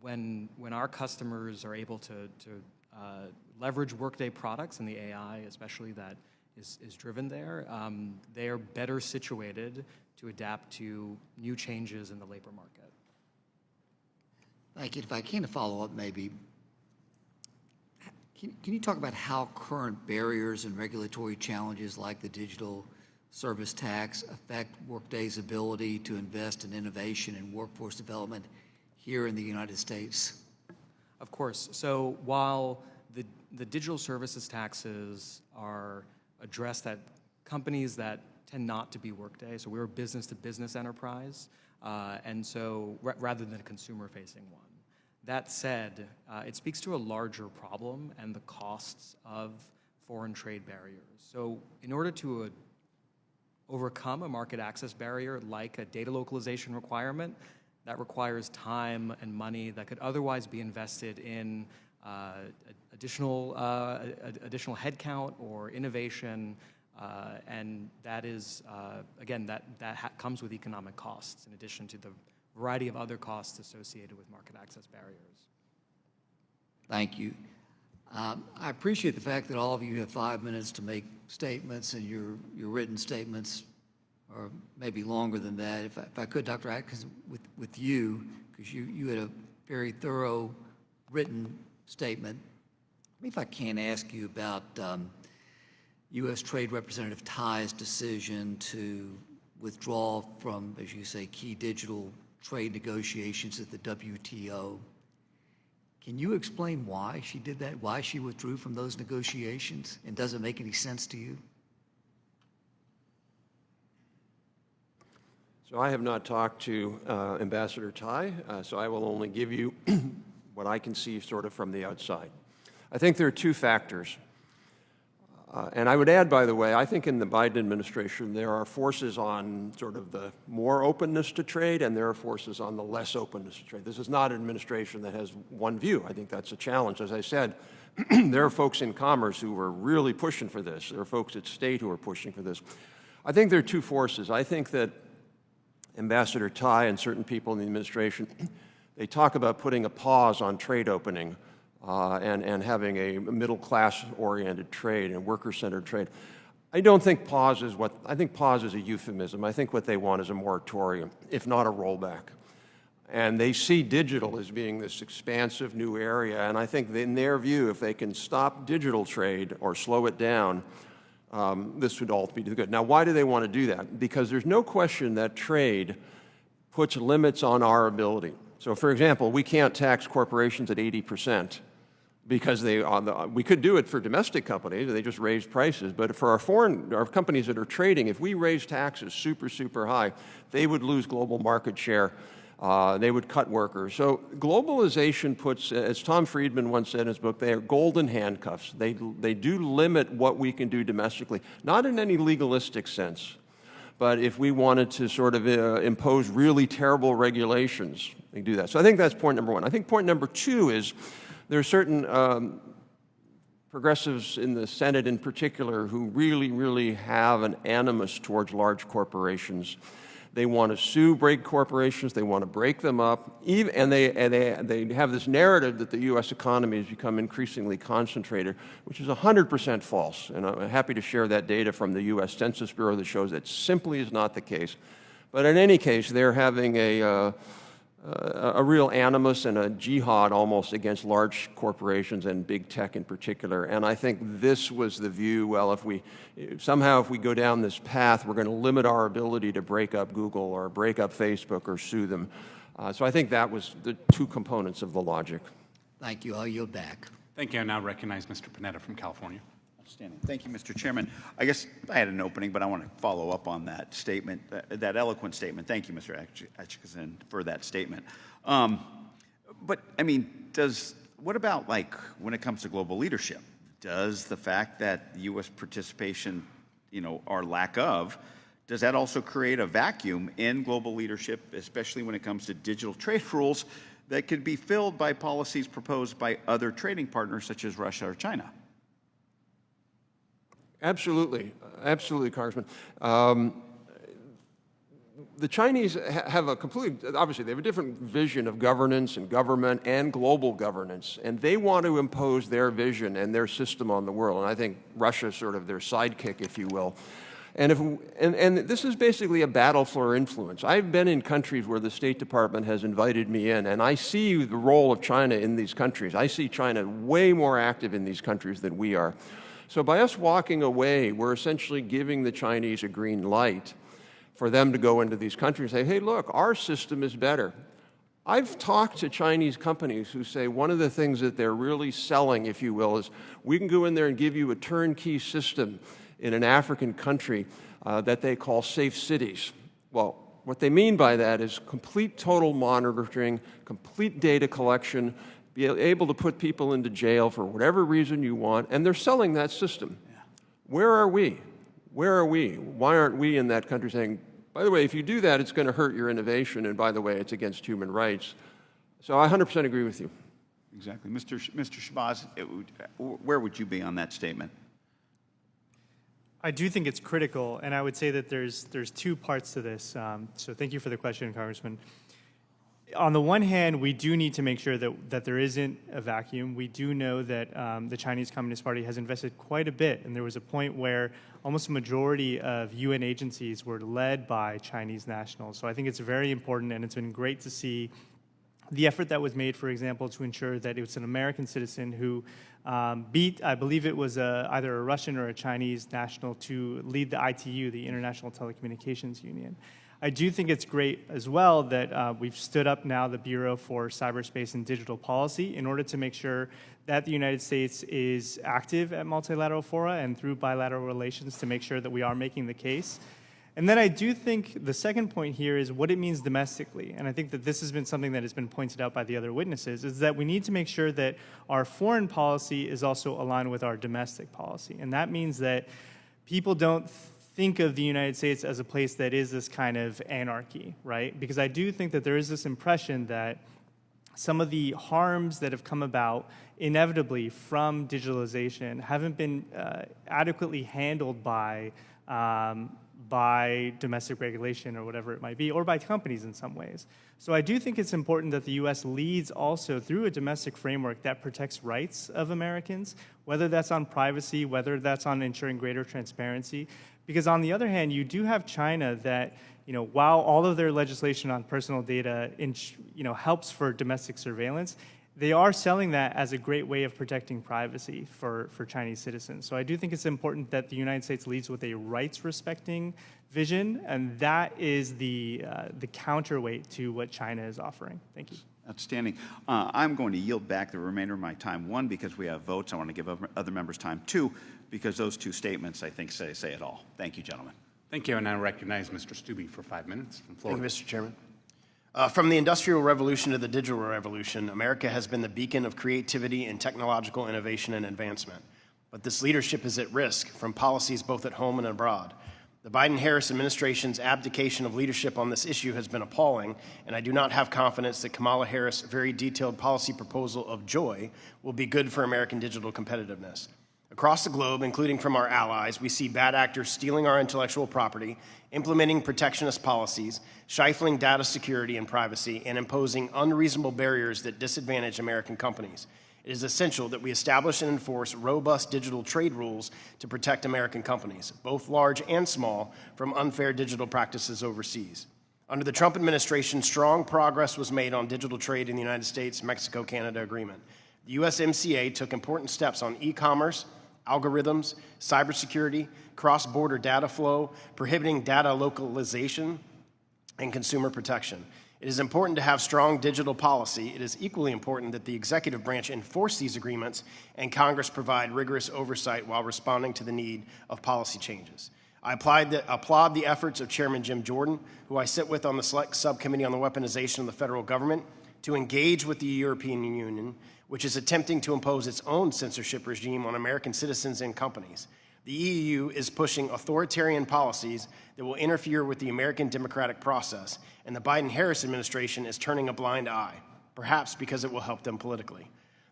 when our customers are able to leverage Workday products and the AI, especially that is driven there, they are better situated to adapt to new changes in the labor market. Thank you. If I can follow up, maybe, can you talk about how current barriers and regulatory challenges like the digital service tax affect Workday's ability to invest in innovation and workforce development here in the United States? Of course. So while the digital services taxes are addressed at companies that tend not to be Workday, so we're a business-to-business enterprise, and so rather than a consumer-facing one. That said, it speaks to a larger problem and the costs of foreign trade barriers. So in order to overcome a market access barrier like a data localization requirement, that requires time and money that could otherwise be invested in additional headcount or innovation, and that is, again, that comes with economic costs in addition to the variety of other costs associated with market access barriers. Thank you. I appreciate the fact that all of you have 5 minutes to make statements, and your written statements are maybe longer than that. If I could, Dr. Atkins, with you, because you had a very thorough written statement. Maybe if I can ask you about U.S. Trade Representative Tai's decision to withdraw from, as you say, key digital trade negotiations at the WTO. Can you explain why she did that, why she withdrew from those negotiations, and does it make any sense to you? So I have not talked to Ambassador Tai, so I will only give you what I can see sort of from the outside. I think there are two factors. And I would add, by the way, I think in the Biden administration, there are forces on sort of the more openness to trade, and there are forces on the less openness to trade. This is not an administration that has one view. I think that's a challenge. As I said, there are folks in commerce who are really pushing for this. There are folks at state who are pushing for this. I think there are two forces. I think that Ambassador Tai and certain people in the administration, they talk about putting a pause on trade opening and having a middle-class-oriented trade and worker-centered trade. I don't think pause is I think pause is a euphemism. I think what they want is a moratorium, if not a rollback. And they see digital as being this expansive new area, and I think in their view, if they can stop digital trade or slow it down, this would all be good. Now, why do they want to do that? Because there's no question that trade puts limits on our ability. So, for example, we can't tax corporations at 80%. Because we could do it for domestic companies, they just raise prices. But for our companies that are trading, if we raise taxes super, super high, they would lose global market share. They would cut workers. So globalization puts, as Tom Friedman once said in his book, they are golden handcuffs. They do limit what we can do domestically, not in any legalistic sense. But if we wanted to sort of impose really terrible regulations, they do that. So I think that's point number one. I think point number two is there are certain progressives in the Senate in particular who really, really have an animus towards large corporations. They want to sue big corporations. They want to break them up. And they have this narrative that the U.S. economy has become increasingly concentrated, which is 100% false. And I'm happy to share that data from the U.S. Census Bureau that shows that simply is not the case. But in any case, they're having a real animus and a jihad almost against large corporations and big tech in particular. And I think this was the view, well, if we go down this path, we're going to limit our ability to break up Google or break up Facebook or sue them. So I think that was the two components of the logic. Thank you. I'll yield back. Thank you. I now recognize Mr. Panetta from California. Outstanding. Thank you, Mr. Chairman. I guess I had an opening, but I want to follow up on that statement, that eloquent statement. Thank you, Mr. Atchison, for that statement. But, I mean, what about, like, when it comes to global leadership? Does the fact that U.S. participation, or lack of, does that also create a vacuum in global leadership, especially when it comes to digital trade rules that could be filled by policies proposed by other trading partners such as Russia or China? Absolutely. Absolutely, Congressman. The Chinese have obviously they have a different vision of governance and government and global governance, and they want to impose their vision and their system on the world. And I think Russia is sort of their sidekick, if you will. And this is basically a battle for influence. I've been in countries where the State Department has invited me in, and I see the role of China in these countries. I see China way more active in these countries than we are. So by us walking away, we're essentially giving the Chinese a green light for them to go into these countries and say, hey, look, our system is better. I've talked to Chinese companies who say one of the things that they're really selling, if you will, is we can go in there and give you a turnkey system in an African country that they call safe cities. Well, what they mean by that is complete total monitoring, complete data collection, be able to put people into jail for whatever reason you want, and they're selling that system. Yeah. Where are we? Where are we? Why aren't we in that country saying, by the way, if you do that, it's going to hurt your innovation, and by the way, it's against human rights? So I 100% agree with you. Exactly. Mr. Shabazz, where would you be on that statement? I do think it's critical, and I would say that there's two parts to this. So thank you for the question, Congressman. On the one hand, we do need to make sure that there isn't a vacuum. We do know that the Chinese Communist Party has invested quite a bit, and there was a point where almost a majority of UN agencies were led by Chinese nationals. So I think it's very important, and it's been great to see the effort that was made, for example, to ensure that it was an American citizen who beat, I believe it was either a Russian or a Chinese national to lead the ITU, the International Telecommunications Union. I do think it's great as well that we've stood up now the Bureau for Cyberspace and Digital Policy in order to make sure that the United States is active at multilateral fora and through bilateral relations to make sure that we are making the case. And then I do think the second point here is what it means domestically. And I think that this has been something that has been pointed out by the other witnesses, is that we need to make sure that our foreign policy is also aligned with our domestic policy. And that means that people don't think of the United States as a place that is this kind of anarchy, right? Because I do think that there is this impression that some of the harms that have come about inevitably from digitalization haven't been adequately handled by by domestic regulation or whatever it might be, or by companies in some ways. So I do think it's important that the U.S. leads also through a domestic framework that protects rights of Americans, whether that's on privacy, whether that's on ensuring greater transparency. Because on the other hand, you do have China that, while all of their legislation on personal data, helps for domestic surveillance, they are selling that as a great way of protecting privacy for Chinese citizens. So I do think it's important that the United States leads with a rights-respecting vision, and that is the counterweight to what China is offering. Thank you. Outstanding. I'm going to yield back the remainder of my time. One, because we have votes. I want to give other members time. Two, because those two statements, I think, say it all. Thank you, gentlemen. Thank you, and I recognize Mr. Stubbe for 5 minutes from Florida. Thank you, Mr. Chairman. From the Industrial Revolution to the Digital Revolution, America has been the beacon of creativity and technological innovation and advancement. But this leadership is at risk from policies both at home and abroad. The Biden-Harris administration's abdication of leadership on this issue has been appalling, and I do not have confidence that Kamala Harris' very detailed policy proposal of joy will be good for American digital competitiveness. Across the globe, including from our allies, we see bad actors stealing our intellectual property, implementing protectionist policies, stifling data security and privacy, and imposing unreasonable barriers that disadvantage American companies. It is essential that we establish and enforce robust digital trade rules to protect American companies, both large and small, from unfair digital practices overseas. Under the Trump administration, strong progress was made on digital trade in the United States, Mexico-Canada agreement. The USMCA took important steps on e-commerce, algorithms, cybersecurity, cross-border data flow, prohibiting data localization, and consumer protection. It is important to have strong digital policy. It is equally important that the executive branch enforce these agreements and Congress provide rigorous oversight while responding to the need of policy changes. I applaud the efforts of Chairman Jim Jordan, who I sit with on the Select Subcommittee on the Weaponization of the Federal Government, to engage with the European Union, which is attempting to impose its own censorship regime on American citizens and companies. The EU is pushing authoritarian policies that will interfere with the American democratic process, and the Biden-Harris administration is turning a blind eye, perhaps because it will help them politically.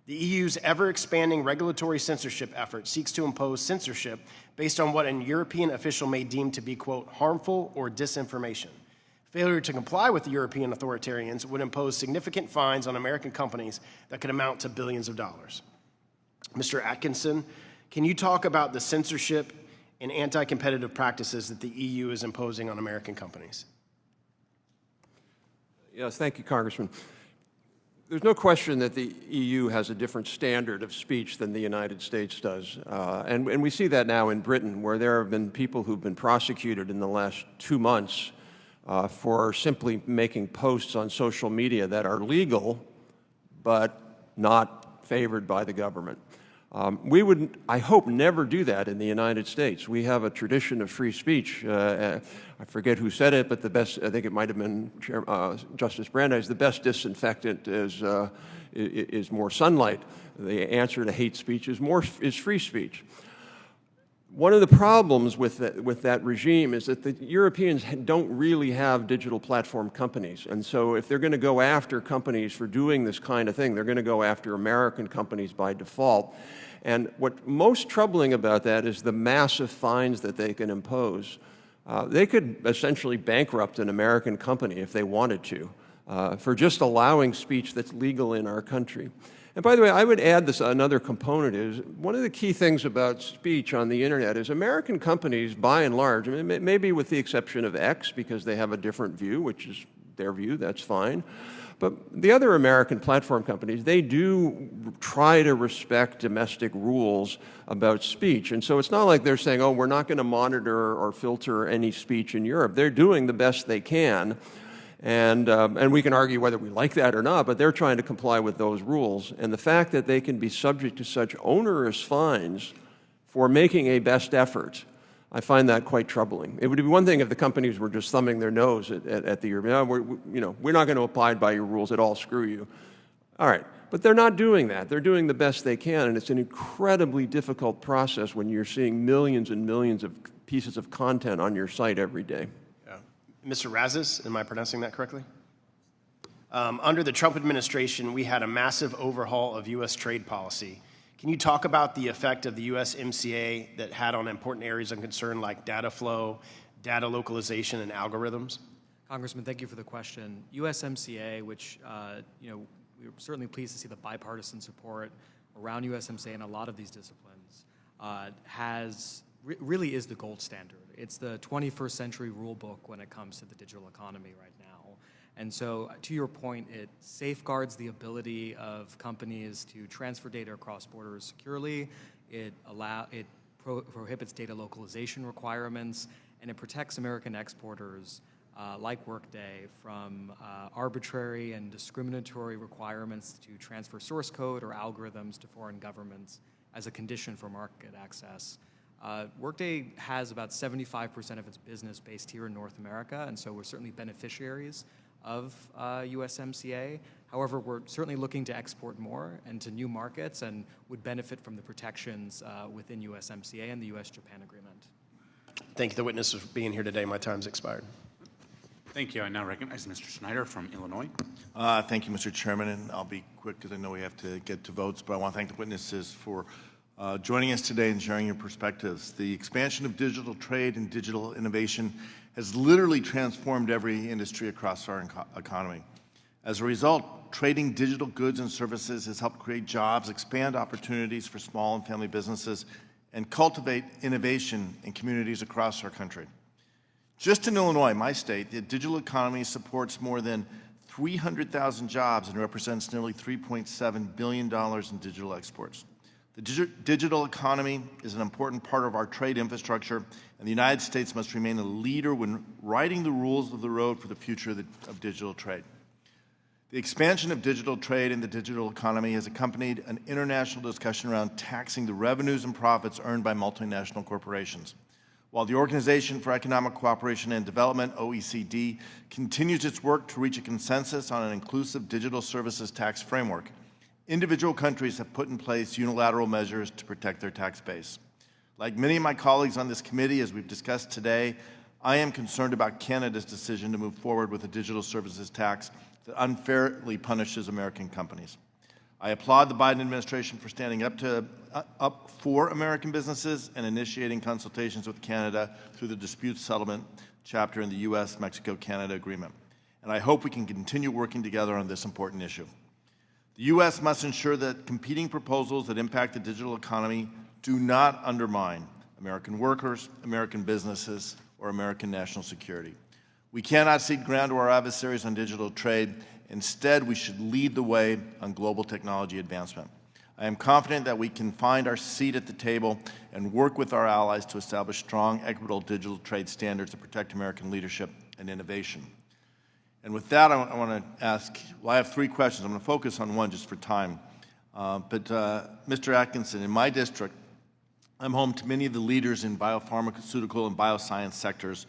The EU's ever-expanding regulatory censorship effort seeks to impose censorship based on what an European official may deem to be, quote, harmful or disinformation. Failure to comply with the European authoritarians would impose significant fines on American companies that could amount to billions of dollars. Mr. Atkinson, can you talk about the censorship and anti-competitive practices that the EU is imposing on American companies? Yes, thank you, Congressman. There's no question that the EU has a different standard of speech than the United States does. And we see that now in Britain, where there have been people who've been prosecuted in the last 2 months for simply making posts on social media that are legal, but not favored by the government. We would, I hope, never do that in the United States. We have a tradition of free speech. I forget who said it, but the best, I think it might have been Justice Brandeis, the best disinfectant is more sunlight. The answer to hate speech is free speech. One of the problems with that regime is that the Europeans don't really have digital platform companies. And so if they're going to go after companies for doing this kind of thing, they're going to go after American companies by default. And what's most troubling about that is the massive fines that they can impose. They could essentially bankrupt an American company if they wanted to for just allowing speech that's legal in our country. And by the way, I would add this another component is one of the key things about speech on the internet is American companies, by and large, I mean, maybe with the exception of X because they have a different view, which is their view, that's fine. But the other American platform companies, they do try to respect domestic rules about speech. And so it's not like they're saying, oh, we're not going to monitor or filter any speech in Europe. They're doing the best they can. And we can argue whether we like that or not, but they're trying to comply with those rules. And the fact that they can be subject to such onerous fines for making a best effort, I find that quite troubling. It would be one thing if the companies were just thumbing their nose at the European, we're not going to abide by your rules at all, screw you. All right, but they're not doing that. They're doing the best they can, and it's an incredibly difficult process when you're seeing millions and millions of pieces of content on your site every day. Mr. Razis, am I pronouncing that correctly? Under the Trump administration, we had a massive overhaul of U.S. trade policy. Can you talk about the effect of the USMCA that had on important areas of concern like data flow, data localization and algorithms? Congressman, thank you for the question. USMCA, which we're certainly pleased to see the bipartisan support around USMCA and a lot of these disciplines, really is the gold standard. It's the 21st century rule book when it comes to the digital economy right now. And so, to your point, it safeguards the ability of companies to transfer data across borders securely. It prohibits data localization requirements, and it protects American exporters like Workday from arbitrary and discriminatory requirements to transfer source code or algorithms to foreign governments as a condition for market access. Workday has about 75% of its business based here in North America, and so we're certainly beneficiaries of USMCA. However, we're certainly looking to export more and to new markets and would benefit from the protections within USMCA and the US-Japan agreement. Thank you, the witnesses, for being here today. My time's expired. Thank you. I now recognize Mr. Snyder from Illinois. Thank you, Mr. Chairman, and I'll be quick because I know we have to get to votes, but I want to thank the witnesses for joining us today and sharing your perspectives. The expansion of digital trade and digital innovation has literally transformed every industry across our economy. As a result, trading digital goods and services has helped create jobs, expand opportunities for small and family businesses, and cultivate innovation in communities across our country. Just in Illinois, my state, the digital economy supports more than 300,000 jobs and represents nearly $3.7 billion in digital exports. The digital economy is an important part of our trade infrastructure, and the United States must remain a leader when writing the rules of the road for the future of digital trade. The expansion of digital trade in the digital economy has accompanied an international discussion around taxing the revenues and profits earned by multinational corporations. While the Organization for Economic Cooperation and Development, OECD, continues its work to reach a consensus on an inclusive digital services tax framework, individual countries have put in place unilateral measures to protect their tax base. Like many of my colleagues on this committee, as we've discussed today, I am concerned about Canada's decision to move forward with a digital services tax that unfairly punishes American companies. I applaud the Biden administration for standing up for American businesses and initiating consultations with Canada through the dispute settlement chapter in the U.S.-Mexico-Canada agreement. And I hope we can continue working together on this important issue. The U.S. must ensure that competing proposals that impact the digital economy do not undermine American workers, American businesses, or American national security. We cannot cede ground to our adversaries on digital trade. Instead, we should lead the way on global technology advancement. I am confident that we can find our seat at the table and work with our allies to establish strong, equitable digital trade standards that protect American leadership and innovation. And with that, I want to ask, well, I have three questions. I'm going to focus on one just for time. Mr. Atkinson, in my district, I'm home to many of the leaders in biopharmaceutical and bioscience sectors,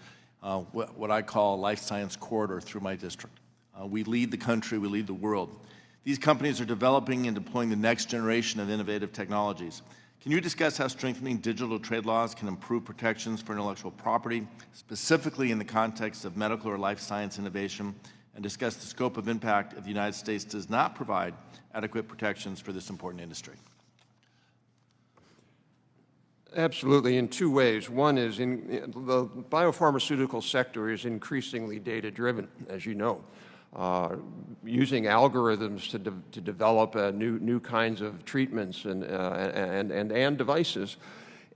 what I call life science corridor through my district. We lead the country, we lead the world. These companies are developing and deploying the next generation of innovative technologies. Can you discuss how strengthening digital trade laws can improve protections for intellectual property, specifically in the context of medical or life science innovation, and discuss the scope of impact if the United States does not provide adequate protections for this important industry? Absolutely, in two ways. One is the biopharmaceutical sector is increasingly data-driven, as you know. Using algorithms to develop new kinds of treatments and devices.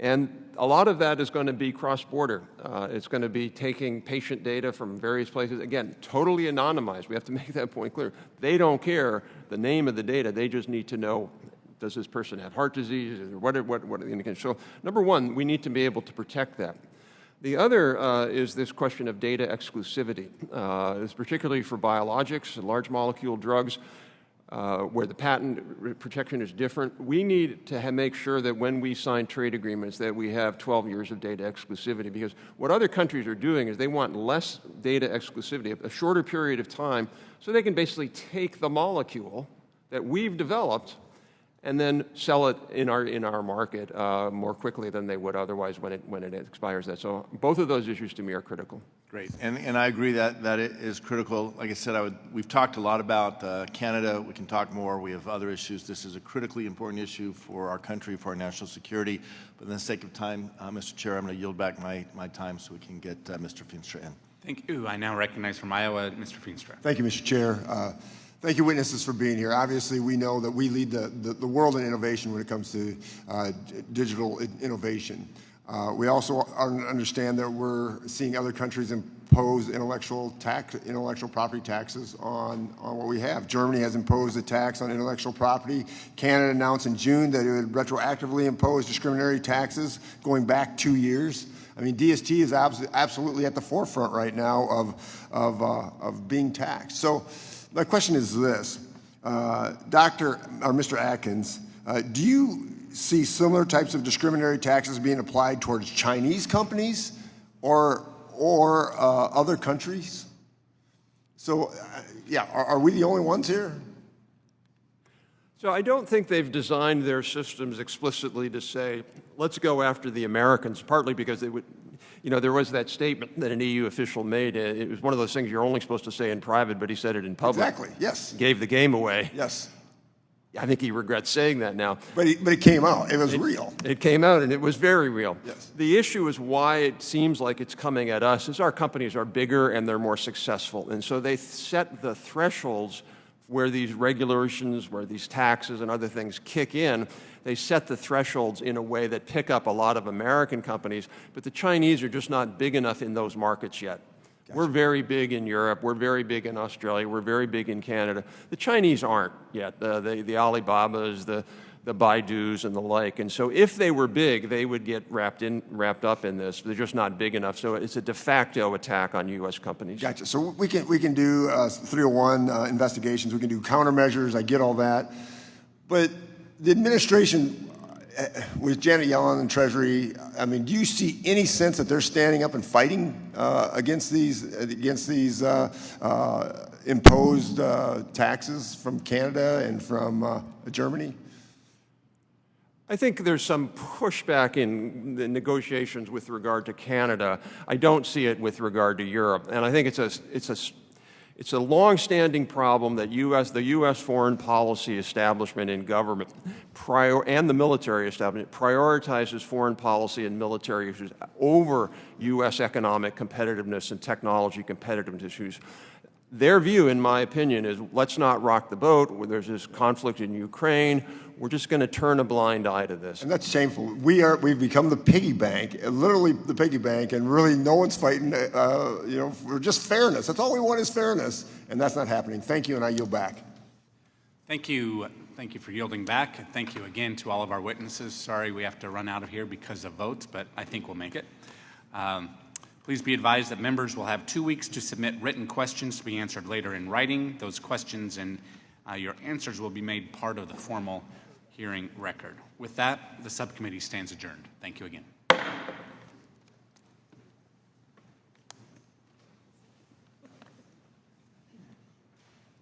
And a lot of that is going to be cross-border. It's going to be taking patient data from various places. Again, totally anonymized. We have to make that point clear. They don't care the name of the data. They just need to know, does this person have heart disease? What are the indications? So, number one, we need to be able to protect that. The other is this question of data exclusivity. It's particularly for biologics and large molecule drugs where the patent protection is different. We need to make sure that when we sign trade agreements that we have 12 years of data exclusivity, because what other countries are doing is they want less data exclusivity, a shorter period of time, so they can basically take the molecule that we've developed and then sell it in our market more quickly than they would otherwise when it expires. So both of those issues to me are critical. Great, and I agree that it is critical. Like I said, we've talked a lot about Canada. We can talk more. We have other issues. This is a critically important issue for our country, for our national security. But in the sake of time, Mr. Chair, I'm going to yield back my time so we can get Mr. Feenstra in. Thank you. I now recognize from Iowa, Mr. Feenstra. Thank you, Mr. Chair. Thank you, witnesses, for being here. Obviously, we know that we lead the world in innovation when it comes to digital innovation. We also understand that we're seeing other countries impose intellectual property taxes on what we have. Germany has imposed a tax on intellectual property. Canada announced in June that it would retroactively impose discriminatory taxes going back 2 years. I mean, DST is absolutely at the forefront right now of being taxed. So my question is this, Mr. Atkins, do you see similar types of discriminatory taxes being applied towards Chinese companies or other countries? So, yeah, are we the only ones here? So I don't think they've designed their systems explicitly to say, let's go after the Americans, partly because they would, there was that statement that an EU official made. It was one of those things you're only supposed to say in private, but he said it in public. Exactly, yes. Gave the game away. Yes. I think he regrets saying that now. But it came out. It was real. It came out, and it was very real. Yes. The issue is why it seems like it's coming at us is our companies are bigger and they're more successful. And so they set the thresholds where these regulations, where these taxes and other things kick in. They set the thresholds in a way that pick up a lot of American companies, but the Chinese are just not big enough in those markets yet. We're very big in Europe. We're very big in Australia. We're very big in Canada. The Chinese aren't yet. The Alibabas, the Baidus, and the like. And so, if they were big, they would get wrapped up in this. They're just not big enough. So it's a de facto attack on U.S. companies. Gotcha. So we can do 301 investigations. We can do countermeasures. I get all that, but the administration, with Janet Yellen and Treasury, I mean, do you see any sense that they're standing up and fighting against these imposed taxes from Canada and from Germany? I think there's some pushback in the negotiations with regard to Canada. I don't see it with regard to Europe, and I think it's a long-standing problem that the U.S. foreign policy establishment and government and the military establishment prioritizes foreign policy and military issues over U.S. economic competitiveness and technology competitiveness issues. Their view, in my opinion, is let's not rock the boat. There's this conflict in Ukraine. We're just going to turn a blind eye to this. And that's shameful. We've become the piggy bank, literally the piggy bank, and really no one's fighting, for just fairness. That's all we want is fairness, and that's not happening. Thank you, and I yield back. Thank you. Thank you for yielding back. Thank you again to all of our witnesses. Sorry we have to run out of here because of votes, but I think we'll make it. Please be advised that members will have 2 weeks to submit written questions to be answered later in writing. Those questions and your answers will be made part of the formal hearing record. With that, the subcommittee stands adjourned. Thank you again.